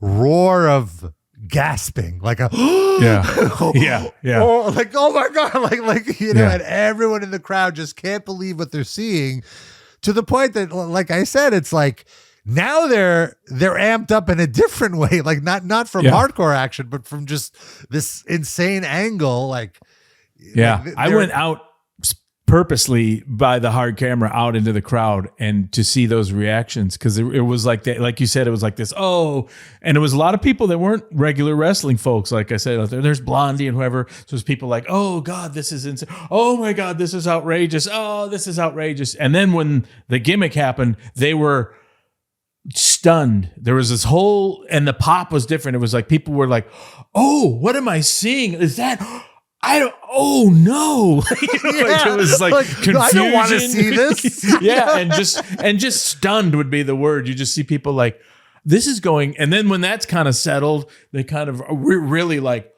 roar of gasping, like a oh, like, oh my god, like and everyone in the crowd just can't believe what they're seeing, to the point that, like I said, it's like Now they're amped up in a different way, like not from hardcore action, but from just this insane angle. Like,
I went out purposely by the hard camera out into the crowd and to see those reactions, because it was like that, like you said, it was like this, and it was a lot of people that weren't regular wrestling folks. Like I said, there's Blondie and whoever. So there's people like, oh God, this is insane. Oh my God, this is outrageous. Oh, this is outrageous. And then when the gimmick happened, they were stunned. There was this whole, and the pop was different. It was like people were like, oh, what am I seeing? Is that, I don't, oh no. Like, it was like confusion.
I don't want to see this.
and just stunned would be the word. You just see people like, this is going, and then when that's kind of settled, they kind of really like,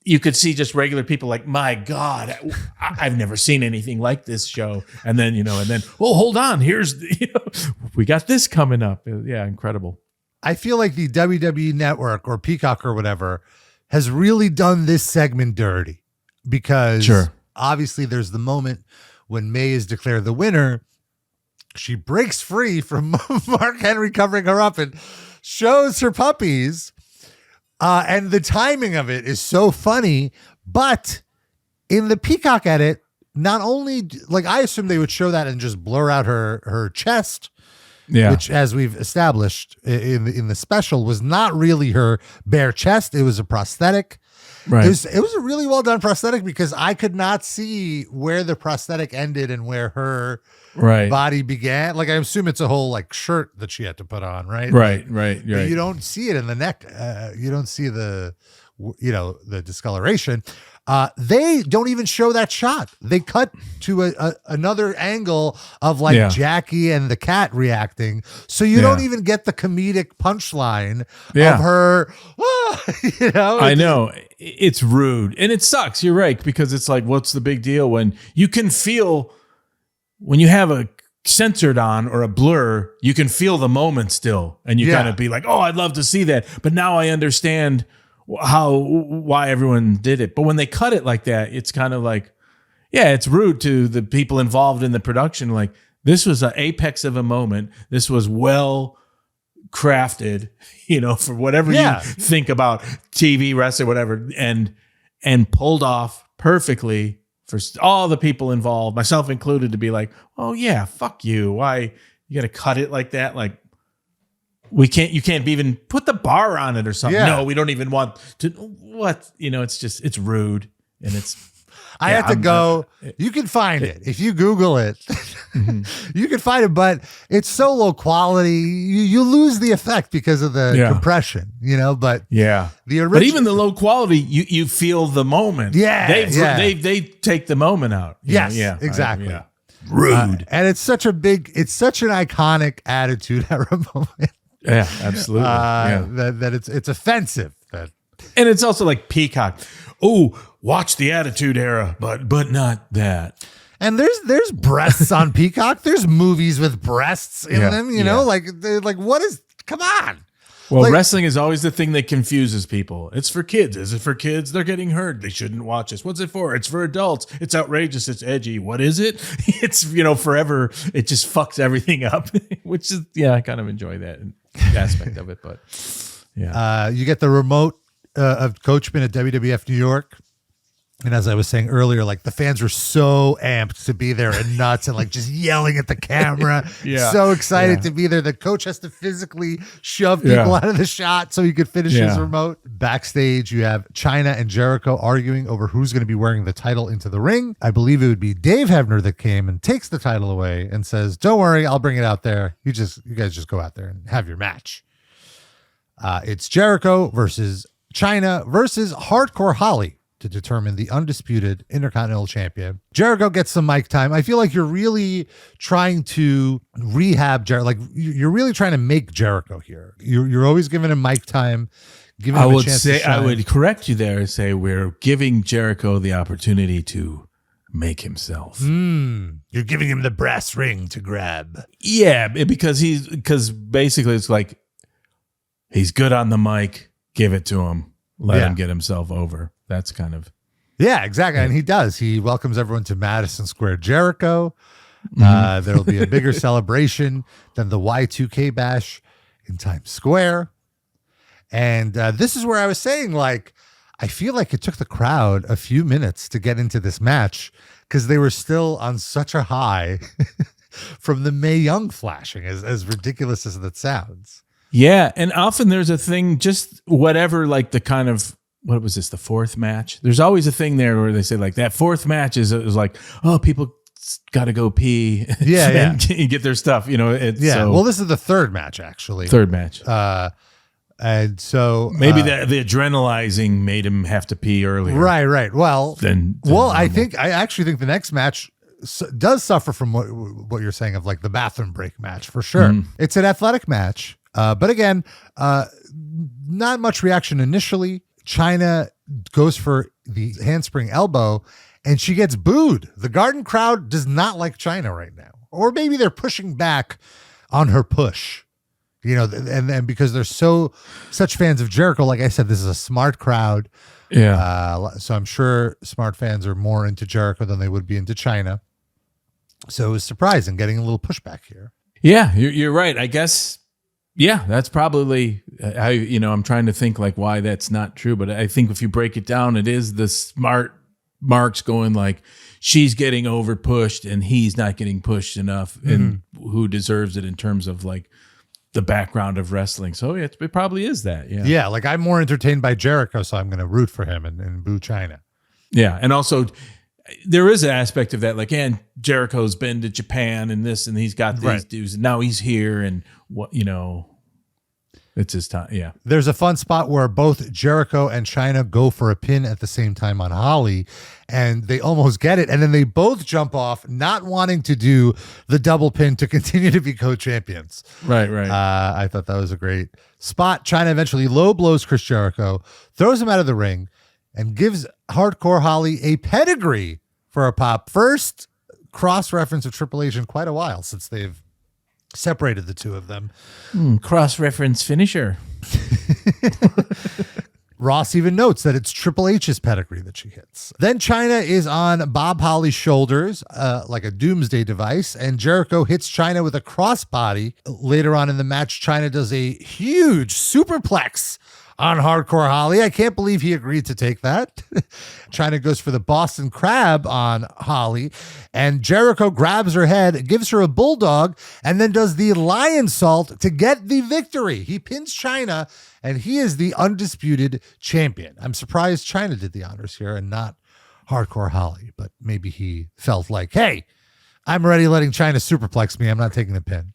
you could see just regular people like, my God, I've never seen anything like this show. And then, well, hold on, here's, we got this coming up. Yeah, incredible.
I feel like the WWE Network or Peacock or whatever has really done this segment dirty, because obviously there's the moment when May is declared the winner. She breaks free from Mark Henry covering her up and shows her puppies. And the timing of it is so funny, but in the Peacock edit, not only, like, I assume they would show that and just blur out her chest, which, as we've established in the special, was not really her bare chest. It was a prosthetic. Right. It was a really well done prosthetic, because I could not see where the prosthetic ended and where her body began. Like, I assume it's a whole like shirt that she had to put on, right?
Right.
But you don't see it in the neck. You don't see the discoloration. They don't even show that shot. They cut to another angle of like Jackie and the cat reacting. So you don't even get the comedic punchline of her. I
know it's rude and it sucks. You're right, because it's like, what's the big deal when you can feel, when you have a censored on or a blur, you can feel the moment still, and you kind of be like, oh, I'd love to see that, but now I understand why everyone did it. But when they cut it like that, it's kind of like, it's rude to the people involved in the production. Like, this was an apex of a moment. This was well crafted, for whatever you think about TV, wrestling, whatever, and pulled off perfectly for all the people involved, myself included, to be like, oh yeah, fuck you. Why you got to cut it like that? Like, you can't even put the bar on it or something. Yeah. No, we don't even want to. What? It's rude, and it's.
I had to go. You can find it if you Google it. You can find it, but it's so low quality. You lose the effect because of the compression. But the original.
But even the low quality, you feel the moment. They take the moment out.
Yes, exactly.
Rude,
and it's such an iconic attitude era moment.
Yeah, absolutely.
That it's offensive.
And it's also like Peacock. Oh, watch the Attitude Era, but not that.
And there's breasts on Peacock. There's movies with breasts in them. You know, like what is? Come on.
Well, wrestling is always the thing that confuses people. It's for kids. Is it for kids? They're getting hurt. They shouldn't watch this. What's it for? It's for adults. It's outrageous. It's edgy. What is it? It's forever. It just fucks everything up, which is I kind of enjoy that aspect of it. But
you get the remote of Coachman at WWF New York. And as I was saying earlier, like the fans were so amped to be there and nuts and like just yelling at the camera. So excited to be there. The coach has to physically shove people out of the shot so he could finish his remote. Backstage, you have Chyna and Jericho arguing over who's going to be wearing the title into the ring. I believe it would be Dave Hebner that came and takes the title away and says, "Don't worry, I'll bring it out there. You guys just go out there and have your match." It's Jericho versus Chyna versus Hardcore Holly to determine the undisputed Intercontinental Champion. Jericho gets some mic time. I feel like you're really trying to rehab Jericho. Like you're really trying to make Jericho here. You're always giving him mic time. Giving him a chance to shine.
I would correct you there and say we're giving Jericho the opportunity to make himself.
You're giving him the brass ring to grab.
Yeah, because basically it's like he's good on the mic. Give it to him. Let him get himself over. That's kind of.
Yeah, exactly. And he does. He welcomes everyone to Madison Square Jericho. There'll be a bigger celebration than the Y2K bash in Times Square. And this is where I was saying, like, I feel like it took the crowd a few minutes to get into this match because they were still on such a high from the Mae Young flashing, as ridiculous as that sounds.
Yeah, and often there's a thing, just whatever, like the kind of, what was this, the fourth match? There's always a thing there where they say, like, that fourth match is like, oh, people got to go pee.
Yeah,
and get their stuff, you know.
Well, this is the third match, actually.
Third match.
And so
maybe the adrenalizing made him have to pee earlier.
Right. Well, I actually think the next match does suffer from what you're saying of like the bathroom break match for sure. It's an athletic match. But again, not much reaction initially. Chyna goes for the handspring elbow and she gets booed. The Garden crowd does not like Chyna right now. Or maybe they're pushing back on her push. You know, and because they're such fans of Jericho, like I said, this is a smart crowd.
Yeah.
So I'm sure smart fans are more into Jericho than they would be into Chyna. So it was surprising getting a little pushback here.
Yeah, you're right. I guess, yeah, that's probably, I'm trying to think like why that's not true. But I think if you break it down, it is the smart marks going like, she's getting over pushed and he's not getting pushed enough. And who deserves it in terms of like the background of wrestling. So it probably is that. Yeah.
Yeah. Like I'm more entertained by Jericho, so I'm going to root for him and boo Chyna.
Yeah. And also there is an aspect of that. Like, and Jericho's been to Japan and this, and he's got these dudes and now he's here and what, it's his time. Yeah.
There's a fun spot where both Jericho and Chyna go for a pin at the same time on Holly, and they almost get it. And then they both jump off, not wanting to do the double pin to continue to be co-champions.
Right.
I thought that was a great spot. Chyna eventually low blows Chris Jericho, throws him out of the ring, and gives Hardcore Holly a pedigree for a pop. First cross-reference of Triple H in quite a while since they've separated the two of them.
Cross-reference finisher.
Ross even notes that it's Triple H's pedigree that she hits. Then Chyna is on Bob Holly's shoulders like a doomsday device, and Jericho hits Chyna with a crossbody. Later on in the match, Chyna does a huge superplex on Hardcore Holly. I can't believe he agreed to take that. Chyna goes for the Boston Crab on Holly, and Jericho grabs her head, gives her a bulldog, and then does the lion salt to get the victory. He pins Chyna, and he is the undisputed champion. I'm surprised Chyna did the honors here and not Hardcore Holly, but maybe he felt like, hey, I'm already letting Chyna superplex me. I'm not taking the pin.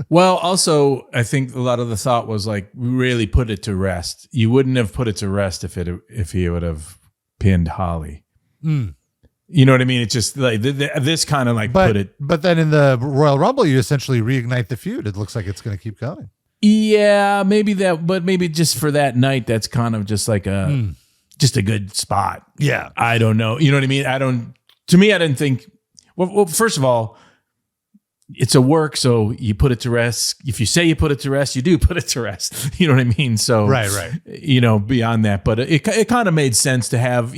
Well, also, I think a lot of the thought was like, really put it to rest. You wouldn't have put it to rest if he would have pinned Holly. You know what I mean? It's just like this kind of like put it.
But then in the Royal Rumble, you essentially reignite the feud. It looks like it's going to keep going.
Yeah, maybe that, but maybe just for that night, that's kind of just like just a good spot.
Yeah.
I don't know. You know what I mean? To me, I didn't think. Well, first of all, it's a work, so you put it to rest. If you say you put it to rest, you do put it to rest. You know what I mean? So,
right.
Beyond that, but it kind of made sense to have,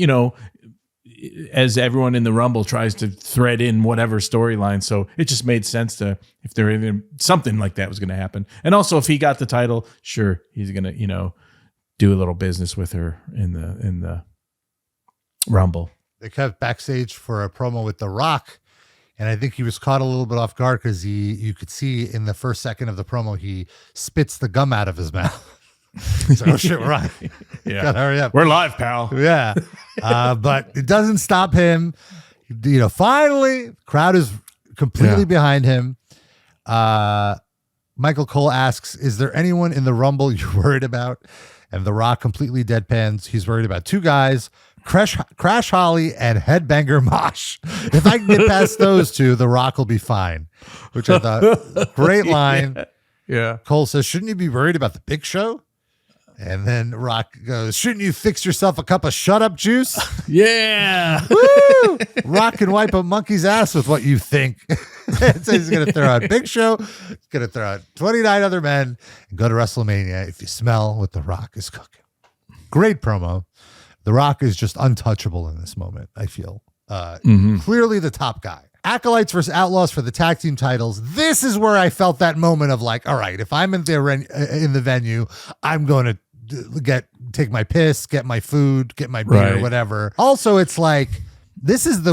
as everyone in the Rumble tries to thread in whatever storyline. So it just made sense to, if there even something like that was going to happen. And also, if he got the title, sure, he's going to, do a little business with her in the Rumble.
They kept backstage for a promo with The Rock. And I think he was caught a little bit off guard because you could see in the first second of the promo, he spits the gum out of his mouth. He's like, oh shit, we're on.
Yeah.
Gotta hurry up.
We're live, pal.
Yeah. But it doesn't stop him. Finally, the crowd is completely behind him. Michael Cole asks, is there anyone in the Rumble you're worried about? And The Rock completely deadpans. He's worried about two guys, Crash Holly and Headbanger Mosh. If I can get past those two, The Rock will be fine. Which I thought, great line.
Yeah.
Cole says, shouldn't you be worried about the Big Show? And then Rock goes, shouldn't you fix yourself a cup of shut-up juice?
Yeah.
Woo! Rock can wipe a monkey's ass with what you think. So he's going to throw out Big Show. He's going to throw out 29 other men and go to WrestleMania if you smell what The Rock is cooking. Great promo. The Rock is just untouchable in this moment, I feel. Clearly the top guy. Acolytes versus Outlaws for the tag team titles. This is where I felt that moment of like, all right, if I'm in the venue, I'm going to take my piss, get my food, get my beer, whatever. Also, it's like, this is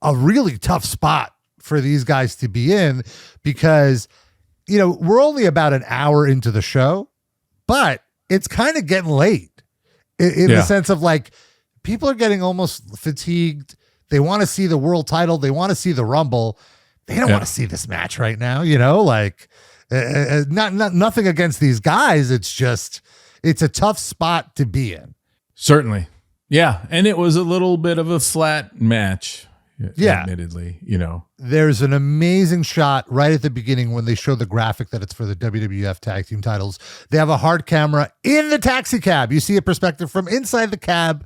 a really tough spot for these guys to be in because, we're only about an hour into the show, but it's kind of getting late in the sense of like, people are getting almost fatigued. They want to see the world title. They want to see the Rumble. They don't want to see this match right now. Nothing against these guys. It's just, it's a tough spot to be in.
Certainly. Yeah. And it was a little bit of a flat match. Yeah. Admittedly,
There's an amazing shot right at the beginning when they show the graphic that it's for the WWF tag team titles. They have a hard camera in the taxi cab. You see a perspective from inside the cab.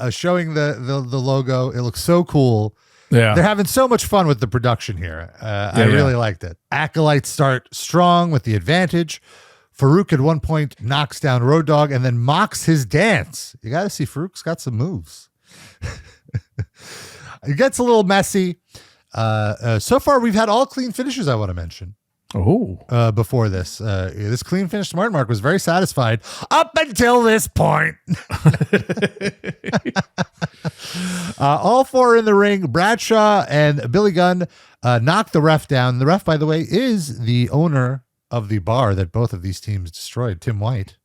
Showing the logo. It looks so cool. Yeah. They're having so much fun with the production here. I really liked it. Acolytes start strong with the advantage. Farouk at one point knocks down Road Dogg and then mocks his dance. You got to see Farouk's got some moves. It gets a little messy. So far, we've had all clean finishes, I want to mention. Before this clean finish, Smart Mark was very satisfied up until this point. All four in the ring. Bradshaw and Billy Gunn knock the ref down. The ref, by the way, is the owner of the bar that both of these teams destroyed, Tim White.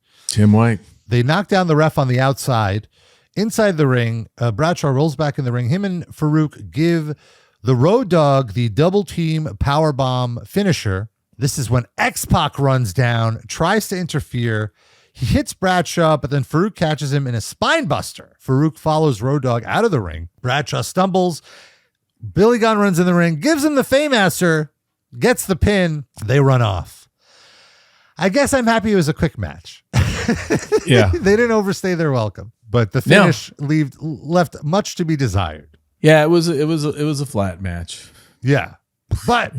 They knock down the ref on the outside. Inside the ring, Bradshaw rolls back in the ring. Him and Farouk give the Road Dogg the double team powerbomb finisher. This is when X-Pac runs down, tries to interfere. He hits Bradshaw, but then Farouk catches him in a spine buster. Farouk follows Road Dogg out of the ring. Bradshaw stumbles. Billy Gunn runs in the ring, gives him the Faymaster, gets the pin. They run off. I guess I'm happy it was a quick match.
Yeah.
They didn't overstay their welcome, but the finish left much to be desired.
Yeah, it was a flat match.
Yeah. But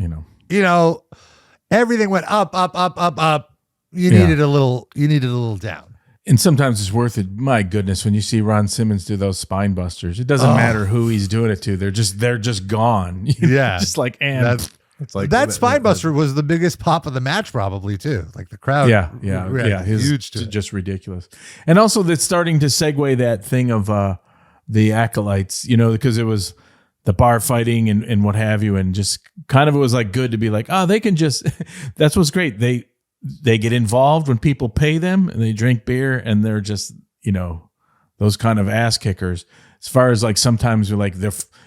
everything went up. You needed a little down.
And sometimes it's worth it. My goodness, when you see Ron Simmons do those spine busters, it doesn't matter who he's doing it to. They're just gone.
Yeah.
Just like, it's like
that spine buster was the biggest pop of the match, probably too. Like the crowd.
Yeah.
Huge to
just ridiculous. And also that's starting to segue that thing of the Acolytes, because it was the bar fighting and what have you. And just kind of, it was like good to be like, they can just, that's what's great. They get involved when people pay them and they drink beer and they're just, those kind of ass kickers. As far as like, sometimes you're like,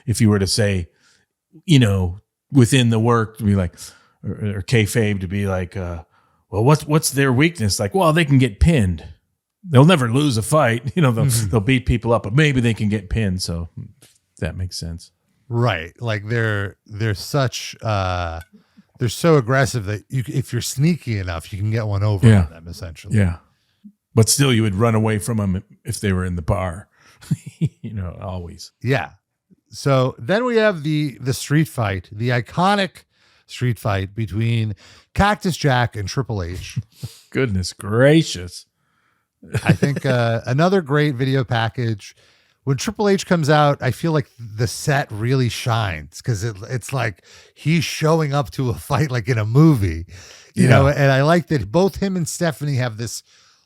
if you were to say, within the work to be like, or kayfabe to be like, well, what's their weakness? Like, well, they can get pinned. They'll never lose a fight. They'll beat people up, but maybe they can get pinned. So that makes sense.
Right. Like they're such, they're so aggressive that if you're sneaky enough, you can get one over on them essentially.
Yeah. But still you would run away from them if they were in the bar, always.
Yeah. So then we have the street fight, the iconic street fight between Cactus Jack and Triple H.
Goodness gracious.
I think another great video package. When Triple H comes out, I feel like the set really shines because it's like he's showing up to a fight like in a movie, you know, and I like that both him and Stephanie have this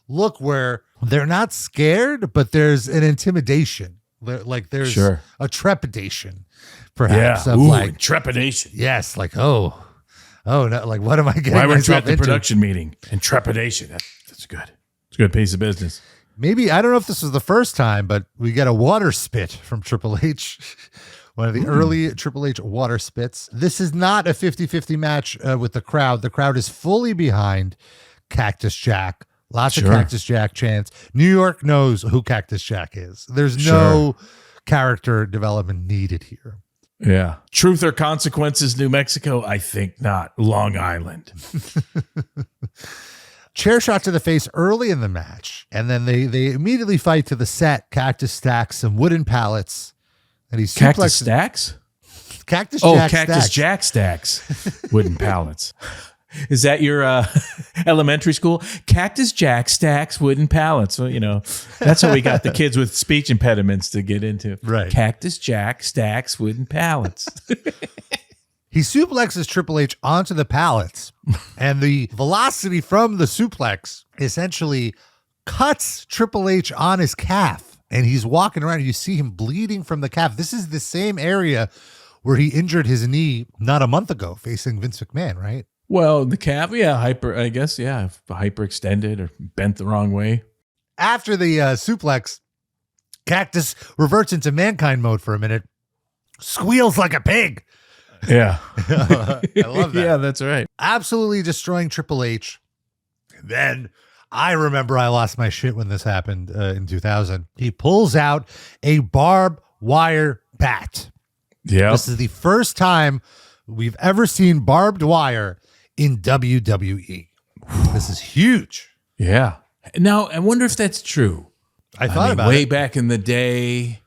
look where they're not scared, but there's an intimidation. Like there's a trepidation, perhaps.
Yeah.
Of
like trepidation.
Yes. Like, oh no, like what am I getting?
Why weren't you
myself
at the
into?
Production meeting? And trepidation. That's good. It's a good piece of business.
Maybe, I don't know if this was the first time, but we get a water spit from Triple H. One of the early Triple H water spits. This is not a 50-50 match with the crowd. The crowd is fully behind Cactus Jack. Lots of Cactus Jack chants. New York knows who Cactus Jack is. There's no character development needed here.
Yeah. Truth or Consequences, New Mexico? I think not. Long Island.
Chair shot to the face early in the match, and then they immediately fight to the set. Cactus stacks some wooden pallets, and he's
Cactus stacks?
Cactus Jack
Cactus
stacks.
Jack stacks wooden pallets. Is that your elementary school? Cactus Jack stacks wooden pallets. So, that's how we got the kids with speech impediments to get into.
Right.
Cactus Jack stacks wooden pallets.
He suplexes Triple H onto the pallets, and the velocity from the suplex essentially cuts Triple H on his calf, and he's walking around. And you see him bleeding from the calf. This is the same area where he injured his knee not a month ago, facing Vince McMahon, right?
Well, the calf, hyperextended or bent the wrong way.
After the suplex, Cactus reverts into Mankind mode for a minute, squeals like a pig.
Yeah.
I love that.
Yeah, that's right.
Absolutely destroying Triple H. Then I remember I lost my shit when this happened in 2000. He pulls out a barbed wire bat.
Yeah.
This is the first time we've ever seen barbed wire in WWE. This is huge.
Yeah. Now, I wonder if that's true.
I thought about
way
it.
back in the day.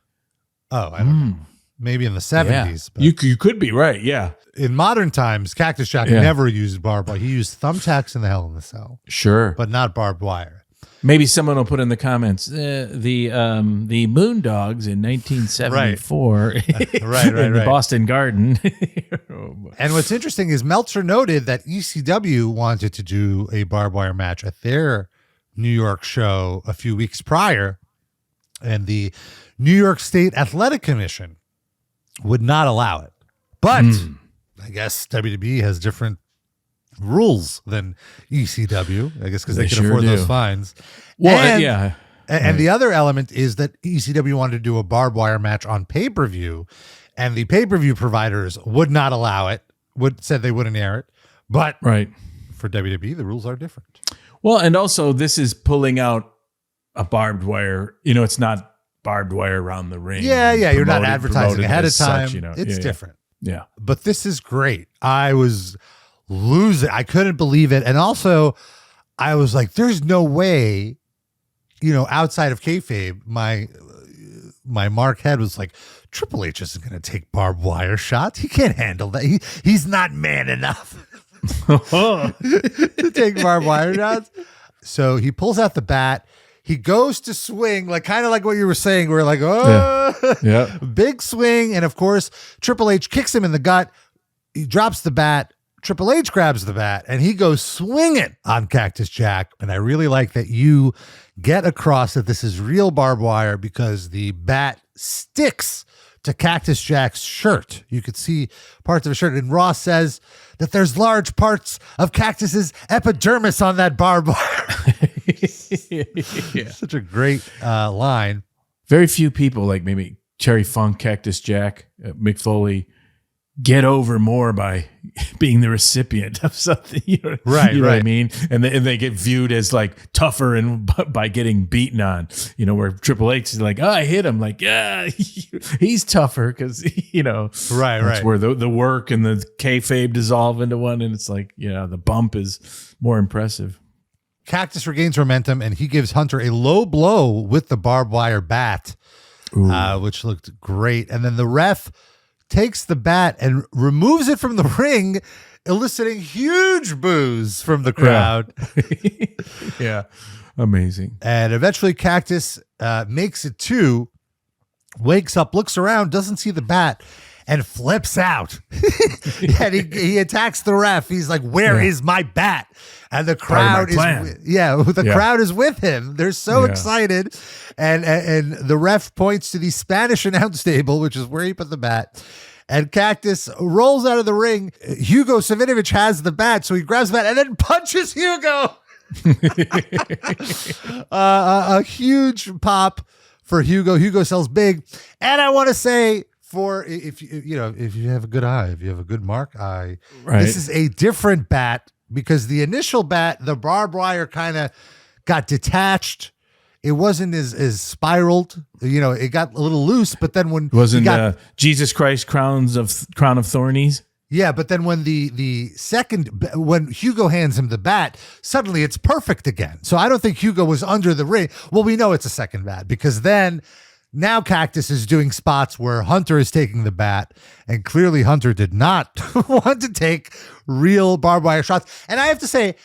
Oh, I don't know. Maybe in the 70s.
Yeah.
But
You could be right. Yeah.
in modern times, Cactus Jack never used barbed wire. He used thumbtacks in the Hell in the Cell,
Sure.
but not barbed wire.
Maybe someone will put in the comments the Moondogs in 1974
Right,
in the Boston Garden.
And what's interesting is Meltzer noted that ECW wanted to do a barbed wire match at their New York show a few weeks prior, and the New York State Athletic Commission would not allow it. But I guess WWE has different rules than ECW, I guess, because they can
sure
afford
do.
those fines.
Well,
and,
yeah.
And the other element is that ECW wanted to do a barbed wire match on pay-per-view, and the pay-per-view providers would not allow it, said they wouldn't air it. But for WWE, the rules are different.
Well, and also this is pulling out a barbed wire. It's not barbed wire around the ring.
Yeah. You're not advertising ahead of time.
Such,
it's different.
Yeah.
But this is great. I was losing. I couldn't believe it. And also, I was like, there's no way, outside of kayfabe, my Mark head was like, Triple H isn't going to take barbed wire shots. He can't handle that. He's not man enough to take barbed wire shots. So he pulls out the bat. He goes to swing, kind of like what you were saying. We're like,
yeah.
Big swing. And of course, Triple H kicks him in the gut. He drops the bat. Triple H grabs the bat and he goes swinging on Cactus Jack. And I really like that you get across that this is real barbed wire because the bat sticks to Cactus Jack's shirt. You could see parts of his shirt. And Ross says that there's large parts of Cactus's epidermis on that barbed wire.
Yeah.
Such a great line.
Very few people, like maybe Terry Funk, Cactus Jack, Mick Foley, get over more by being the recipient of something.
Right.
What I mean? And they get viewed as tougher and by getting beaten on. Where Triple H is like, oh, I hit him. Like, yeah, he's tougher because that's where the work and the kayfabe dissolve into one, and it's like the bump is more impressive.
Cactus regains momentum, and he gives Hunter a low blow with the barbed wire bat, which looked great. And then the ref takes the bat and removes it from the ring, eliciting huge boos from the crowd.
Yeah. Amazing.
And eventually Cactus makes it 2, wakes up, looks around, doesn't see the bat, and flips out. And he attacks the ref. He's like, where is my bat? And the crowd crowd is with him. They're so excited. And the ref points to the Spanish announce table, which is where he put the bat. And Cactus rolls out of the ring. Hugo Savinovich has the bat, so he grabs the bat and then punches Hugo. A huge pop for Hugo. Hugo sells big. And I want to say, if you have a good eye, if you have a good mark eye, this is a different bat because the initial bat, the barbed wire kind of got detached. It wasn't as spiraled, it got a little loose, but then when
Jesus Christ crown of thornies.
Yeah, but then when when Hugo hands him the bat, suddenly it's perfect again. So I don't think Hugo was under the ring. Well, we know it's a second bat because then Now Cactus is doing spots where Hunter is taking the bat, and clearly Hunter did not want to take real barbed wire shots. And I have to say,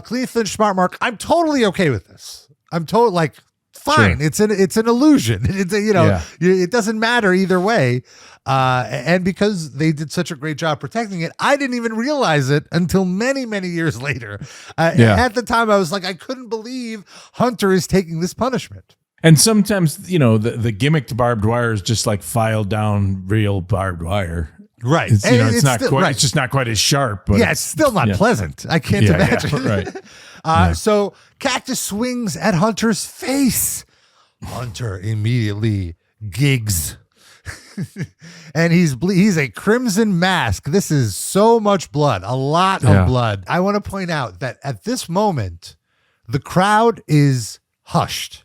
Clean Flinch Smart Mark, I'm totally okay with this. I'm totally like, fine. Sure. It's an illusion. It's it doesn't matter either way. And because they did such a great job protecting it, I didn't even realize it until many, many years later. At the time, I was like, I couldn't believe Hunter is taking this punishment.
And sometimes, the gimmicked barbed wire is just like filed down real barbed wire.
Right.
It's not still, quite, right. It's just not quite as sharp. But
it's still not pleasant. I can't imagine. Right. So Cactus swings at Hunter's face. Hunter immediately gigs. And he's a crimson mask. This is so much blood, a lot of blood. I want to point out that at this moment, the crowd is hushed.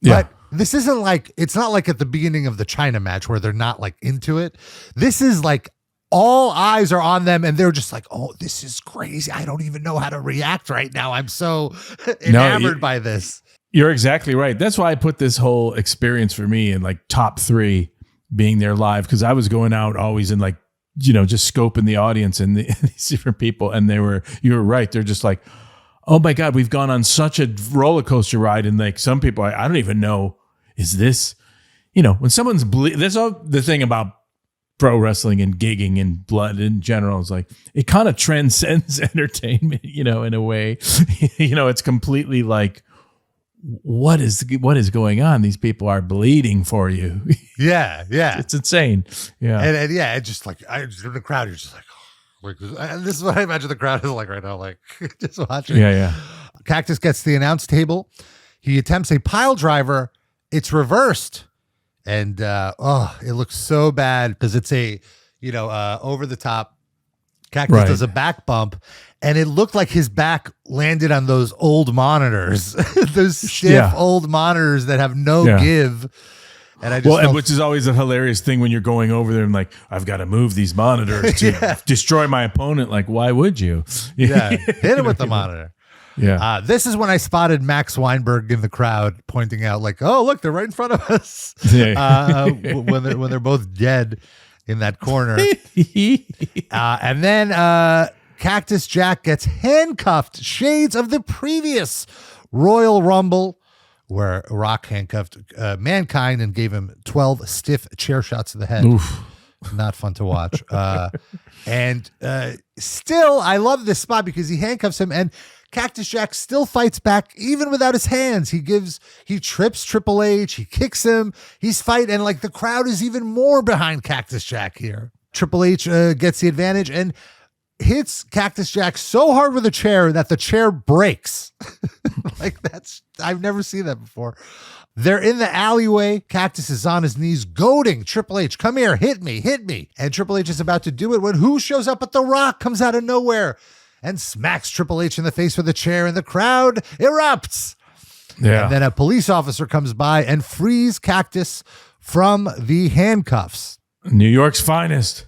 But this isn't like, it's not like at the beginning of the China match where they're not like into it. This is like all eyes are on them and they're just like, oh, this is crazy. I don't even know how to react right now. I'm so enamored by this.
You're exactly right. That's why I put this whole experience for me in like top 3 being there live. Cause I was going out always in like, just scoping the audience and these different people. And you were right. They're just like, oh my God, we've gone on such a roller coaster ride. And like some people, I don't even know, is this, when someone's there's all the thing about pro wrestling and gigging and blood in general is like, it kind of transcends entertainment, in a way, it's completely like, what is going on? These people are bleeding for you.
Yeah.
It's insane. Yeah.
And it's just like, in the crowd, you're just like, this is what I imagine the crowd is like right now, like just watching.
Yeah.
Cactus gets the announce table. He attempts a pile driver. It's reversed. And it looks so bad because it's a, over the top. Cactus does a back bump, and it looked like his back landed on those old monitors, those stiff old monitors that have no give. And I just
which is always a hilarious thing when you're going over there and like, I've got to move these monitors to destroy my opponent. Like, why would you?
Hit him with the monitor.
Yeah.
This is when I spotted Max Weinberg in the crowd pointing out like, oh, look, they're right in front of us. When they're both dead in that corner. And then Cactus Jack gets handcuffed, shades of the previous Royal Rumble, where Rock handcuffed Mankind and gave him 12 stiff chair shots to the head.
Oof.
Not fun to watch. And still, I love this spot because he handcuffs him and Cactus Jack still fights back even without his hands. He trips Triple H. He kicks him. He's fighting. And like the crowd is even more behind Cactus Jack here. Triple H gets the advantage and hits Cactus Jack so hard with a chair that the chair breaks. I've never seen that before. They're in the alleyway. Cactus is on his knees, goading Triple H. Come here, hit me. And Triple H is about to do it when who shows up? But The Rock comes out of nowhere and smacks Triple H in the face with a chair, and the crowd erupts.
Yeah.
And then a police officer comes by and frees Cactus from the handcuffs.
New York's finest.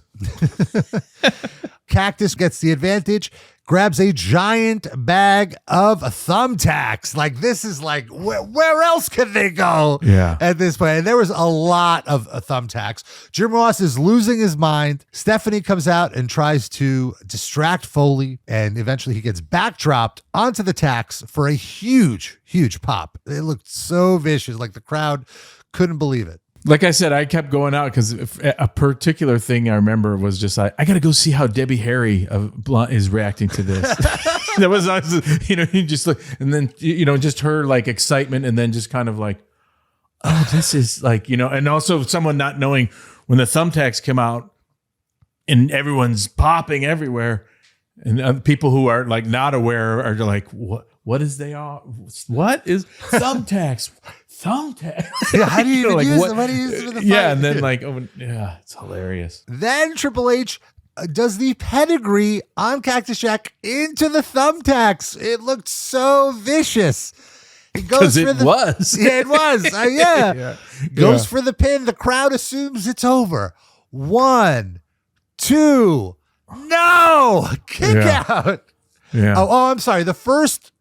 Cactus gets the advantage, grabs a giant bag of thumbtacks. Like, this is like, where else can they go at this point? And there was a lot of thumbtacks. Jim Ross is losing his mind. Stephanie comes out and tries to distract Foley, and eventually he gets backdropped onto the tacks for a huge, huge pop. It looked so vicious. Like, the crowd couldn't believe it.
Like I said, I kept going out because a particular thing I remember was just I got to go see how Debbie Harry of Blunt is reacting to this. That was, you just look, and then, just her like excitement, and then just kind of like, oh, this is like, and also someone not knowing when the thumbtacks come out and everyone's popping everywhere, and people who are like not aware are like, what is they are? What is thumbtacks? Thumbtacks.
Yeah, how do you even use them? How do you use them in the fight?
Yeah, and then it's hilarious.
Then Triple H does the pedigree on Cactus Jack into the thumbtacks. It looked so vicious. It goes for the
was.
Yeah, it was. Goes for the pin. The crowd assumes it's over. 1, 2, no, kick out.
Yeah.
Oh, I'm sorry. The first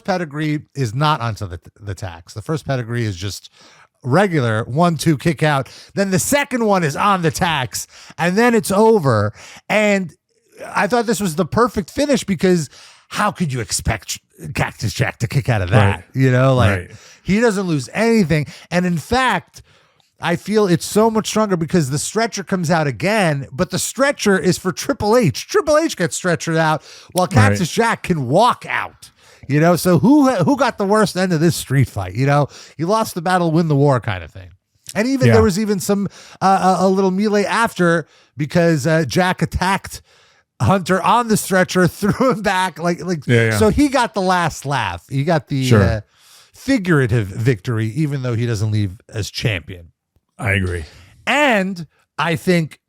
pedigree is not onto the tacks. The first pedigree is just regular 1-2 kick out. Then the second one is on the tax, and then it's over. And I thought this was the perfect finish because how could you expect Cactus Jack to kick out of that?
Right.
You know, like
Right.
he doesn't lose anything. And in fact, I feel it's so much stronger because the stretcher comes out again, but the stretcher is for Triple H. Triple H gets stretchered out while Cactus Jack can walk out. You know, so who got the worst end of this street fight? You know, you lost the battle, win the war kind of thing. And even there was even some a little melee after because Jack attacked Hunter on the stretcher, threw him back so he got the last laugh. He got the figurative victory, even though he doesn't leave as champion.
I agree.
And I think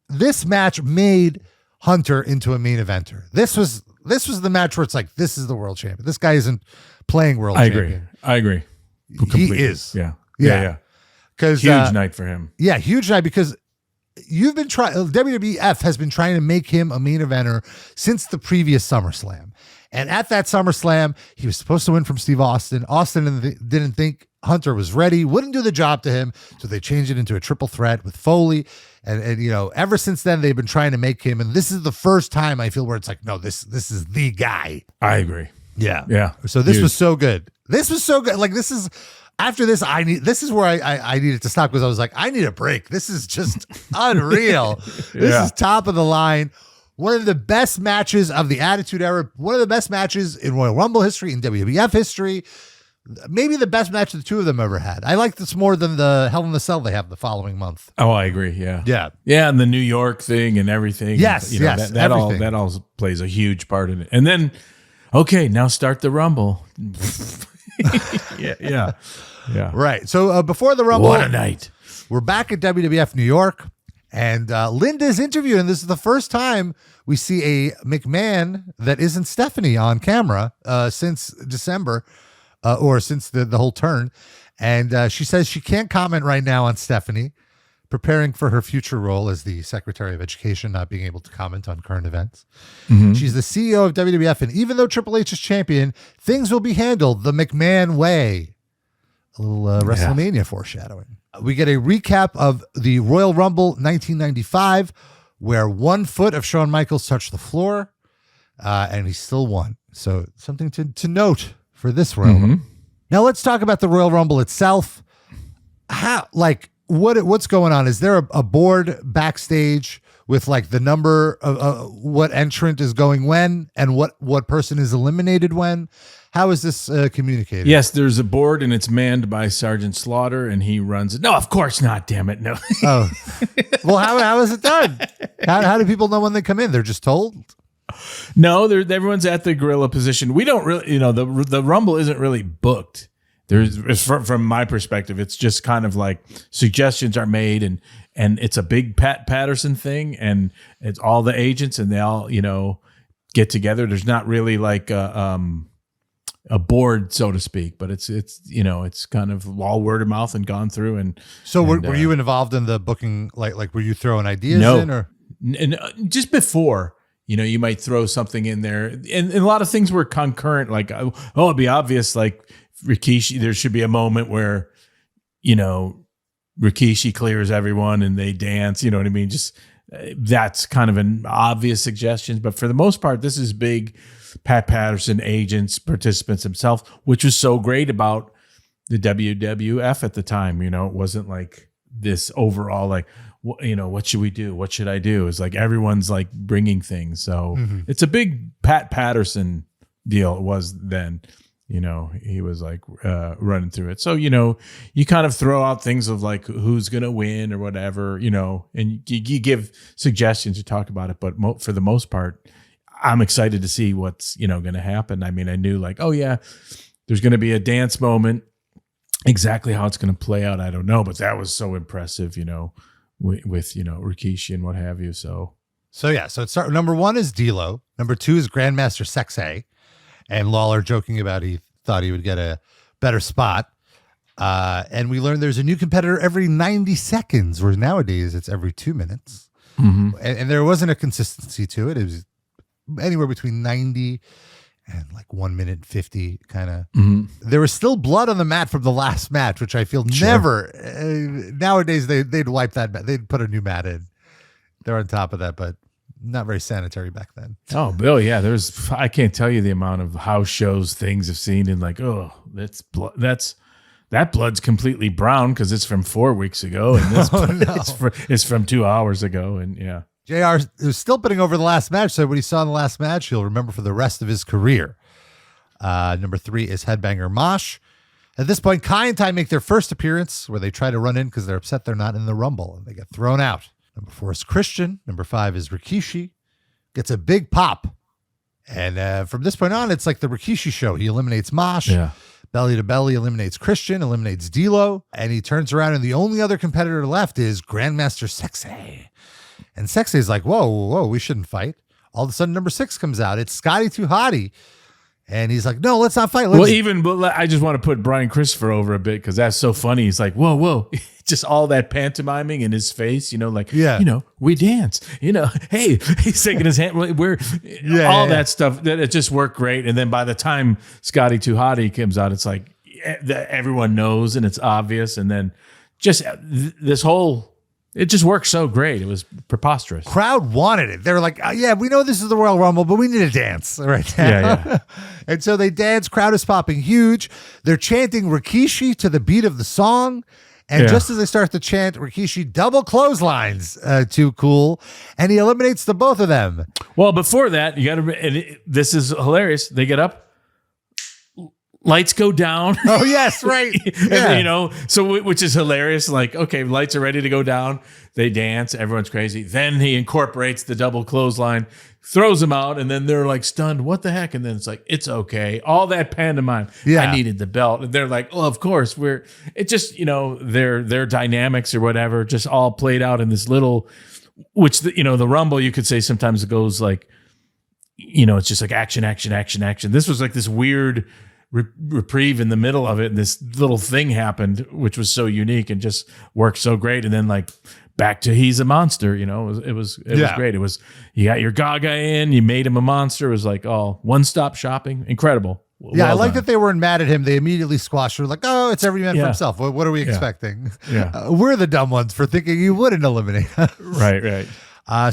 this match made Hunter into a main eventer. This was the match where it's like, this is the world champion. This guy isn't playing world champion.
I agree. Completely.
He is.
Yeah.
Because
huge night for him.
Yeah, huge night because you've been trying. WWF has been trying to make him a main eventer since the previous SummerSlam. And at that SummerSlam, he was supposed to win from Steve Austin. Austin didn't think Hunter was ready, wouldn't do the job to him, so they changed it into a triple threat with Foley. And you know, ever since then, they've been trying to make him. And this is the first time I feel where it's like, no, this is the guy.
I agree.
Yeah. So this was so good. This was so good. Like this is. After this, this is where I needed to stop because I was like, I need a break. This is just unreal. This is top of the line. One of the best matches of the Attitude Era. One of the best matches in Royal Rumble history, in WWF history. Maybe the best match the two of them ever had. I like this more than the Hell in the Cell they have the following month.
Oh, I agree. Yeah.
Yeah,
and the New York thing and everything.
Yes,
you know,
yes.
That all plays a huge part in it. And then, okay, now start the Rumble. Yeah.
Right. So before the Rumble,
what a night.
We're back at WWF New York, and Linda's interviewing. And this is the first time we see a McMahon that isn't Stephanie on camera since December, or since the whole turn. And she says she can't comment right now on Stephanie, preparing for her future role as the Secretary of Education, not being able to comment on current events. Mm-hmm. She's the CEO of WWF, and even though Triple H is champion, things will be handled the McMahon way. A little WrestleMania foreshadowing. We get a recap of the Royal Rumble 1995, where 1 foot of Shawn Michaels touched the floor, and he still won. So something to note for this Royal Rumble. Now let's talk about the Royal Rumble itself. What's going on? Is there a board backstage with like the number of what entrant is going when and what person is eliminated when? How is this communicated?
Yes, there's a board and it's manned by Sergeant Slaughter and he runs it. No, of course not. Damn it. No.
Oh, well, how is it done? How do people know when they come in? They're just told?
No, everyone's at the gorilla position. We don't really, the Rumble isn't really booked. From my perspective, it's just kind of like suggestions are made and it's a big Pat Patterson thing and it's all the agents and they all, get together. There's not really like a board, so to speak, but it's kind of all word of mouth and gone through. And
so were you involved in the booking? Like were you throwing ideas in or?
And just before, you might throw something in there and a lot of things were concurrent. Like, it'd be obvious. Like Rikishi, there should be a moment where, Rikishi clears everyone and they dance, you know what I mean? Just that's kind of an obvious suggestion. But for the most part, this is big Pat Patterson, agents, participants himself, which was so great about the WWF at the time. It wasn't like this overall, like, what should we do? What should I do? It's like everyone's like bringing things. So it's a big Pat Patterson deal. It was then. He was like running through it. So, you kind of throw out things of like who's going to win or whatever, and you give suggestions, you talk about it. But for the most part, I'm excited to see what's, going to happen. I mean, I knew like, oh, yeah, there's going to be a dance moment. Exactly how it's going to play out, I don't know. But that was so impressive, with Rikishi and what have you. So it's
number 1 is D'Lo. Number 2 is Grandmaster Sexay. And Lawler joking about he thought he would get a better spot. And we learned there's a new competitor every 90 seconds, whereas nowadays it's every 2 minutes. Mm-hmm. And there wasn't a consistency to it. It was anywhere between 90 and like 1 minute 50 kind of. There was still blood on the mat from the last match, which I feel never nowadays they'd wipe that mat. They'd put a new mat in. They're on top of that, but not very sanitary back then.
Oh, Bill, yeah. I can't tell you the amount of house shows things I've seen and like, oh, that's blood. That blood's completely brown because it's from 4 weeks ago, and this it's from 2 hours ago, and yeah.
JR is still putting over the last match, so what he saw in the last match, he'll remember for the rest of his career. Number 3 is Headbanger Mosh. At this point, Kai and Tai make their first appearance where they try to run in because they're upset they're not in the Rumble, and they get thrown out. Number 4 is Christian. Number 5 is Rikishi. Gets a big pop. And from this point on, it's like the Rikishi show. He eliminates Mosh.
Yeah.
Belly to belly eliminates Christian, eliminates D'Lo, and he turns around, and the only other competitor left is Grandmaster Sexay. And Sexay's like, whoa, we shouldn't fight. All of a sudden, number 6 comes out. It's Scotty 2 Hotty. And he's like, no, let's not fight.
I just want to put Brian Christopher over a bit because that's so funny. He's like, whoa. Just all that pantomiming in his face, we dance, hey, he's taking his hand. That stuff, that it just worked great. And then by the time Scotty 2 Hotty comes out, it's like everyone knows and it's obvious. And then just this whole, it just worked so great. It was preposterous.
Crowd wanted it. They were like, we know this is the Royal Rumble, but we need a dance right now.
Yeah.
And so they dance. Crowd is popping huge. They're chanting Rikishi to the beat of the song. And just as they start to chant, Rikishi double clotheslines Too Cool, and he eliminates the both of them.
Well, before that, this is hilarious. They get up, lights go down.
Oh, yes, right.
Yeah. Which is hilarious. Like, okay, lights are ready to go down. They dance. Everyone's crazy. Then he incorporates the double clothesline, throws them out, and then they're like stunned. What the heck? And then it's like, it's okay. All that pantomime. Yeah. I needed the belt. And they're like, of course. Their dynamics or whatever just all played out in this little, which, the Rumble, you could say sometimes it goes like, it's just like action. This was like this weird reprieve in the middle of it, and this little thing happened, which was so unique and just worked so great. And then like back to he's a monster, it was great. It was, you got your Gaga in, you made him a monster. It was like all one-stop shopping. Incredible.
I like that they weren't mad at him. They immediately squashed her like, oh, it's every man for himself. What are we expecting?
Yeah.
We're the dumb ones for thinking you wouldn't eliminate us.
Right.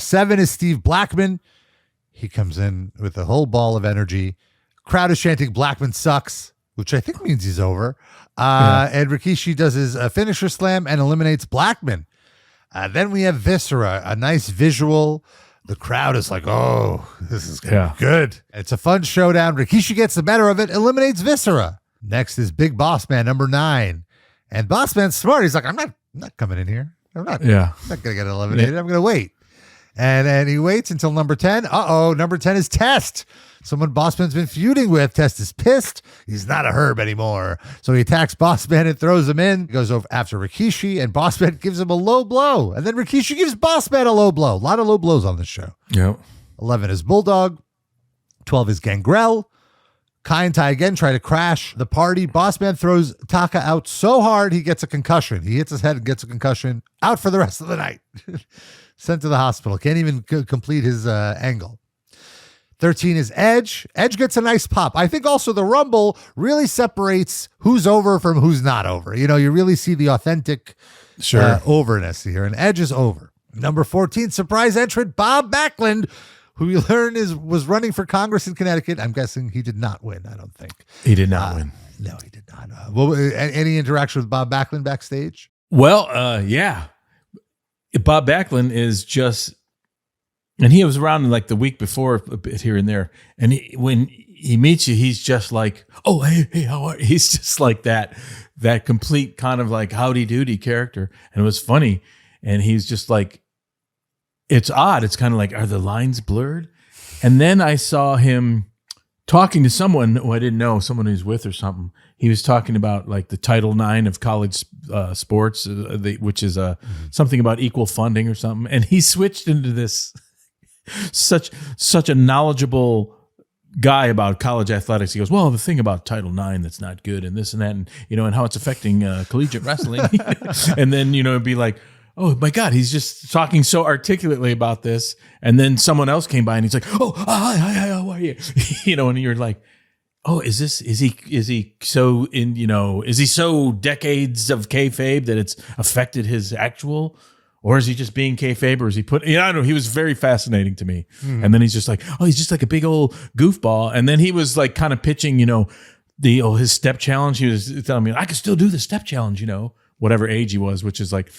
7 is Steve Blackman. He comes in with a whole ball of energy. Crowd is chanting Blackman sucks, which I think means he's over. And Rikishi does his finisher slam and eliminates Blackman. Then we have Viscera, a nice visual. The crowd is like, oh, this is good. It's a fun showdown. Rikishi gets the better of it, eliminates Viscera. Next is Big Boss Man, number 9. And Boss Man's smart. He's like, I'm not coming in here. I'm not going to get eliminated. I'm going to wait. And he waits until number 10. Number 10 is Test. Someone Bossman's been feuding with. Test is pissed. He's not a herb anymore. So he attacks Bossman and throws him in. He goes over after Rikishi, and Bossman gives him a low blow. And then Rikishi gives Bossman a low blow. A lot of low blows on this show.
Yep.
11 is Bulldog. 12 is Gangrel. Kai and Tai again try to crash the party. Bossman throws Taka out so hard he gets a concussion. He hits his head and gets a concussion. Out for the rest of the night. Sent to the hospital. Can't even complete his angle. 13 is Edge. Edge gets a nice pop. I think also the Rumble really separates who's over from who's not over. You really see the authentic overness here. And Edge is over. Number 14, surprise entrant Bob Backlund, who you learn was running for Congress in Connecticut. I'm guessing he did not win, I don't think.
He did not win.
No, he did not. Any interaction with Bob Backlund backstage?
Well, yeah. Bob Backlund is just... And he was around like the week before a bit here and there. And when he meets you, he's just like, oh, hey, how are you? He's just like that complete kind of like howdy doody character. And it was funny. And he's just like, it's odd. It's kind of like, are the lines blurred? And then I saw him talking to someone who I didn't know, someone he's with or something. He was talking about like the Title IX of college sports, which is something about equal funding or something. And he switched into this such a knowledgeable guy about college athletics. He goes, well, the thing about Title IX that's not good and this and that, and and how it's affecting collegiate wrestling. And then it'd be like, oh my God, he's just talking so articulately about this. And then someone else came by and he's like, oh, hi, how are you? And you're like, oh, is he so decades of kayfabe that it's affected his actual, or is he just being kayfabe, or is he I don't know. He was very fascinating to me. And then he's just like, oh, he's just like a big old goofball. And then he was like kind of pitching, his step challenge. He was telling me I could still do the step challenge, whatever age he was, which is like,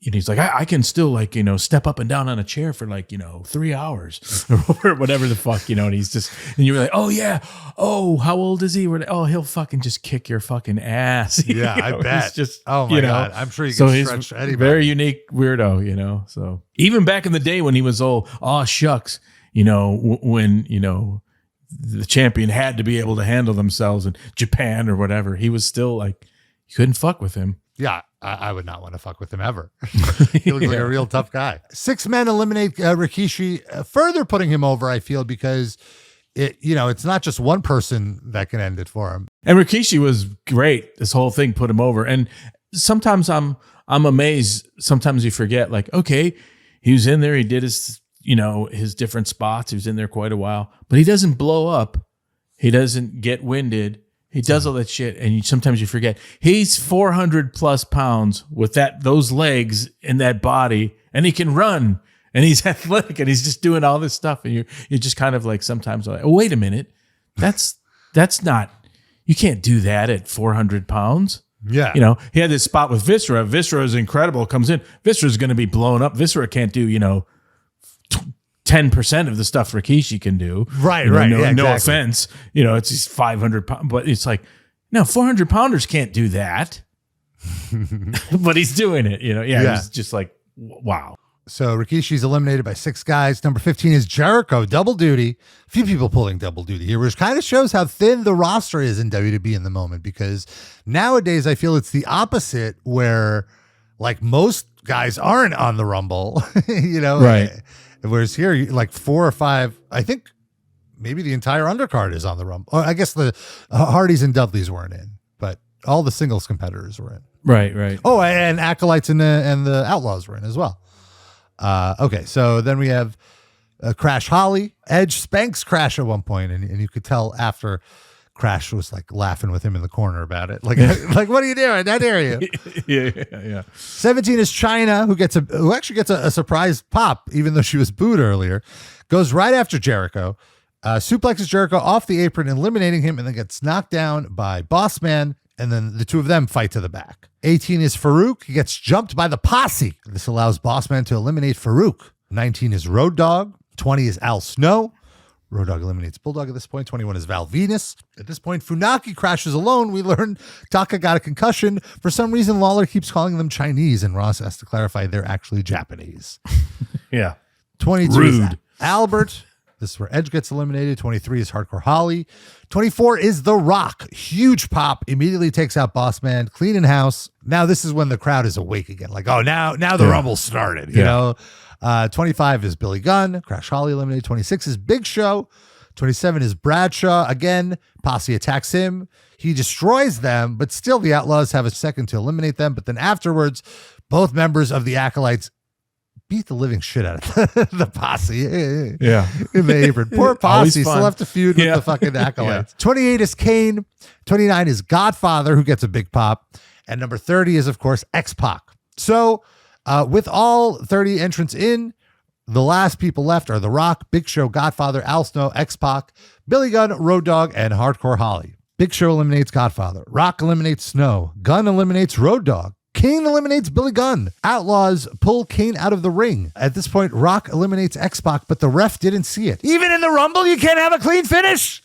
he's like, I can still step up and down on a chair for 3 hours or whatever the fuck, and he's just, and you're like, oh yeah. Oh, how old is he? Oh, he'll fucking just kick your fucking ass.
Yeah, I bet.
He's just,
oh my God. I'm sure he can stretch anybody.
Very unique weirdo, so even back in the day when he was all, oh shucks, when, the champion had to be able to handle themselves in Japan or whatever, he was still like, you couldn't fuck with him.
Yeah, I would not want to fuck with him ever. He looks like a real tough guy. 6 men eliminate Rikishi, further putting him over, I feel, because it's not just one person that can end it for him.
And Rikishi was great. This whole thing put him over. And sometimes I'm amazed. Sometimes you forget, like, okay, he was in there. He did his different spots. He was in there quite a while, but he doesn't blow up. He doesn't get winded. He does all that shit, and sometimes you forget he's 400 plus pounds with those legs and that body, and he can run, and he's athletic, and he's just doing all this stuff, and you're just kind of like sometimes like, oh wait a minute, that's not, you can't do that at 400 pounds.
Yeah,
he had this spot with Viscera. Viscera is incredible. Comes in, Viscera is going to be blown up. Viscera can't do 10% of the stuff Rikishi can do.
Right, right.
No,
yeah, exactly.
No offense. It's just 500 pounds, but it's like, no, 400 pounders can't do that. But he's doing it, Yeah, it's just like, wow.
So Rikishi's eliminated by 6 guys. Number 15 is Jericho, double duty. A few people pulling double duty here, which kind of shows how thin the roster is in WWE in the moment, because nowadays I feel it's the opposite, where like most guys aren't on the Rumble,
Right.
Whereas here, like 4 or 5, I think maybe the entire undercard is on the Rumble. I guess the Hardys and Dudleys weren't in, but all the singles competitors were in.
Right.
Oh, and Acolytes and the Outlaws were in as well. Okay, so then we have Crash Holly. Edge spanks Crash at one point, and you could tell after Crash was like laughing with him in the corner about it. Like, like, what are you doing? How dare you?
Yeah.
17 is Chyna, who actually gets a surprise pop, even though she was booed earlier. Goes right after Jericho, suplexes Jericho off the apron, eliminating him, and then gets knocked down by Boss Man. And then the two of them fight to the back. 18 is Farouk. He gets jumped by the Posse. This allows Boss Man to eliminate Farouk. 19 is Road Dogg. 20 is Al Snow. Road Dogg eliminates Bulldog at this point. 21 is Val Venus. At this point, Funaki crashes alone. We learn Taka got a concussion. For some reason, Lawler keeps calling them Chinese, and Ross has to clarify they're actually Japanese.
Yeah.
22
Rude.
is Albert. This is where Edge gets eliminated. 23 is Hardcore Holly. 24 is The Rock. Huge pop. Immediately takes out Boss Man. Clean in house. Now this is when the crowd is awake again. Like, oh, now the Rumble started, you know? 25 is Billy Gunn. Crash Holly eliminated. 26 is Big Show. 27 is Bradshaw. Again, Posse attacks him. He destroys them, but still the Outlaws have a second to eliminate them. But then afterwards, both members of the Acolytes beat the living shit out of the Posse.
Yeah.
In the apron. Poor Posse still have to feud with the fucking Acolytes. 28 is Kane. 29 is Godfather, who gets a big pop. And number 30 is, of course, X-Pac. So with all 30 entrants in, the last people left are The Rock, Big Show, Godfather, Al Snow, X-Pac, Billy Gunn, Road Dogg, and Hardcore Holly. Big Show eliminates Godfather. Rock eliminates Snow. Gunn eliminates Road Dogg. Kane eliminates Billy Gunn. Outlaws pull Kane out of the ring. At this point, Rock eliminates X-Pac, but the ref didn't see it. Even in the Rumble, you can't have a clean finish.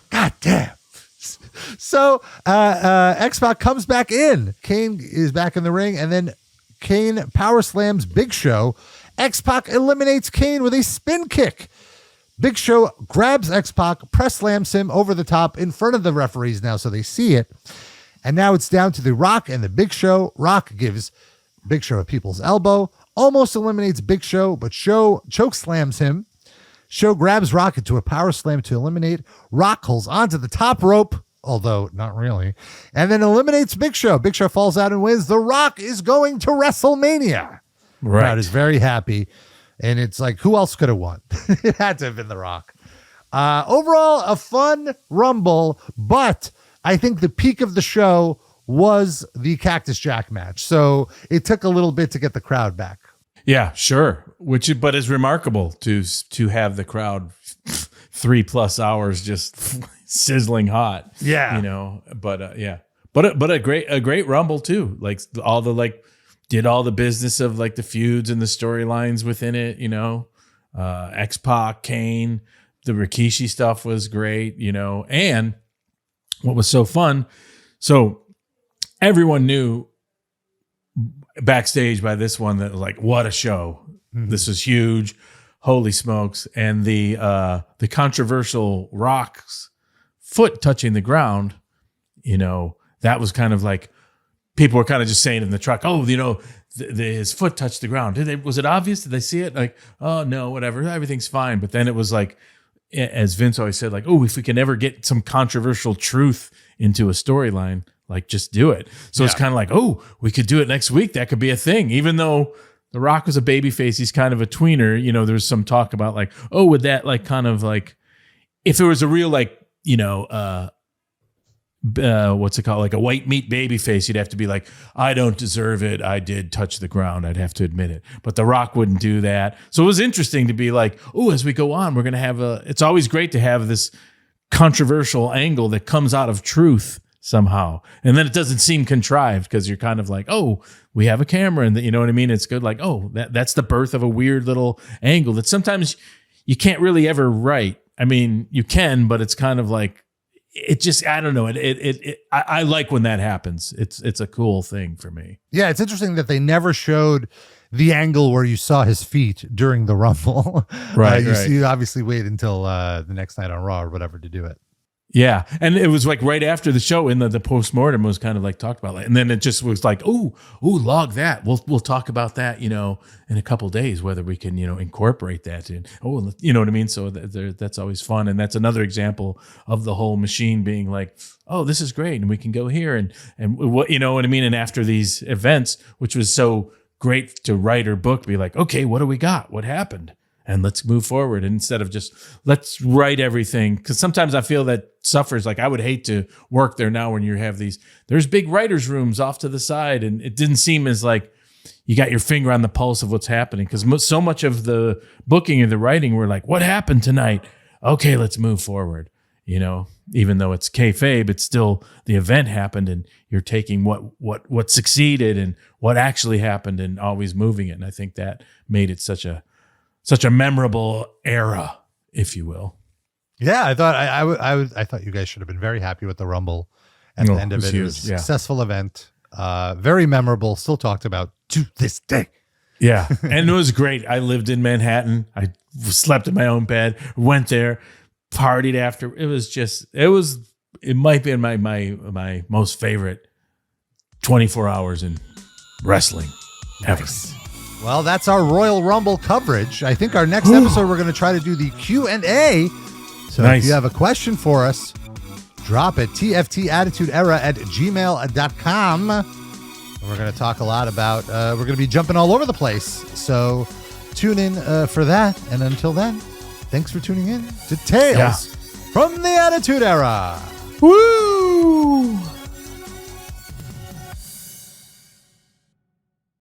God damn. So X-Pac comes back in. Kane is back in the ring, and then Kane power slams Big Show. X-Pac eliminates Kane with a spin kick. Big Show grabs X-Pac, press slams him over the top in front of the referees now so they see it. And now it's down to The Rock and the Big Show. Rock gives Big Show a people's elbow, almost eliminates Big Show, but Show choke slams him. Show grabs Rock into a power slam to eliminate. Rock holds onto the top rope. although not really, and then eliminates Big Show. Big Show falls out and wins. The Rock is going to WrestleMania.
Right.
Crowd is very happy. And it's like, who else could have won? It had to have been The Rock. Overall, a fun Rumble, but I think the peak of the show was the Cactus Jack match. So it took a little bit to get the crowd back.
Yeah, sure. But is remarkable to have the crowd 3+ hours just sizzling hot.
Yeah.
But yeah. But a great Rumble too. Like did all the business of like the feuds and the storylines within it, X-Pac, Kane, the Rikishi stuff was great, and what was so fun. So everyone knew backstage by this one that like, what a show. Mm-hmm. This is huge. Holy smokes. And the controversial Rock's foot touching the ground, that was kind of like, people were kind of just saying in the truck, oh, his foot touched the ground. Was it obvious? Did they see it? Like, oh, no, whatever. Everything's fine. But then it was like, as Vince always said, like, oh, if we can ever get some controversial truth into a storyline, like, just do it. So It's kind of like, oh, we could do it next week. That could be a thing. Even though The Rock was a babyface, he's kind of a tweener. There's some talk about like, oh, would that like kind of like, if there was a real like, what's it called? Like a white meat baby face, you'd have to be like, I don't deserve it. I did touch the ground. I'd have to admit it. But The Rock wouldn't do that. So it was interesting to be like, oh, as we go on, we're going to have it's always great to have this controversial angle that comes out of truth somehow. And then it doesn't seem contrived because you're kind of like, oh, we have a camera and you know what I mean? It's good. Like, oh, that's the birth of a weird little angle that sometimes you can't really ever write. I mean, you can, but it's kind of like, it just, I don't know. I like when that happens. It's a cool thing for me.
Yeah. It's interesting that they never showed the angle where you saw his feet during the Rumble.
Right.
You obviously wait until the next night on Raw or whatever to do it.
Yeah. And it was like right after the show in the postmortem was kind of like talked about. And then it just was like, ooh, log that. We'll talk about that, in a couple of days, whether we can, incorporate that in. Oh, you know what I mean? So that's always fun. And that's another example of the whole machine being like, oh, this is great. And we can go here and what, you know what I mean? And after these events, which was so great to write or book, be like, okay, what do we got? What happened? And let's move forward. And instead of just let's write everything. Because sometimes I feel that suffers. Like I would hate to work there now when you have there's big writers' rooms off to the side. And it didn't seem as like you got your finger on the pulse of what's happening. Because so much of the booking and the writing were like, what happened tonight? Okay, let's move forward. Even though it's kayfabe, it's still the event happened and you're taking what succeeded and what actually happened and always moving it. And I think that made it such a memorable era, if you will.
Yeah, I thought I thought you guys should have been very happy with the Rumble at the end of it. It was a successful event, very memorable, still talked about to this day.
Yeah, and it was great. I lived in Manhattan. I slept in my own bed, went there, partied after. It might be my most favorite 24 hours in wrestling ever.
Nice. Well, that's our Royal Rumble coverage. I think our next episode, we're going to try to do the Q&A. So If you have a question for us, drop it. tftattitudeera@gmail.com. And we're going to talk a lot about, we're going to be jumping all over the place. So tune in for that. And until then, thanks for tuning in to Tales from the Attitude Era.
Woo!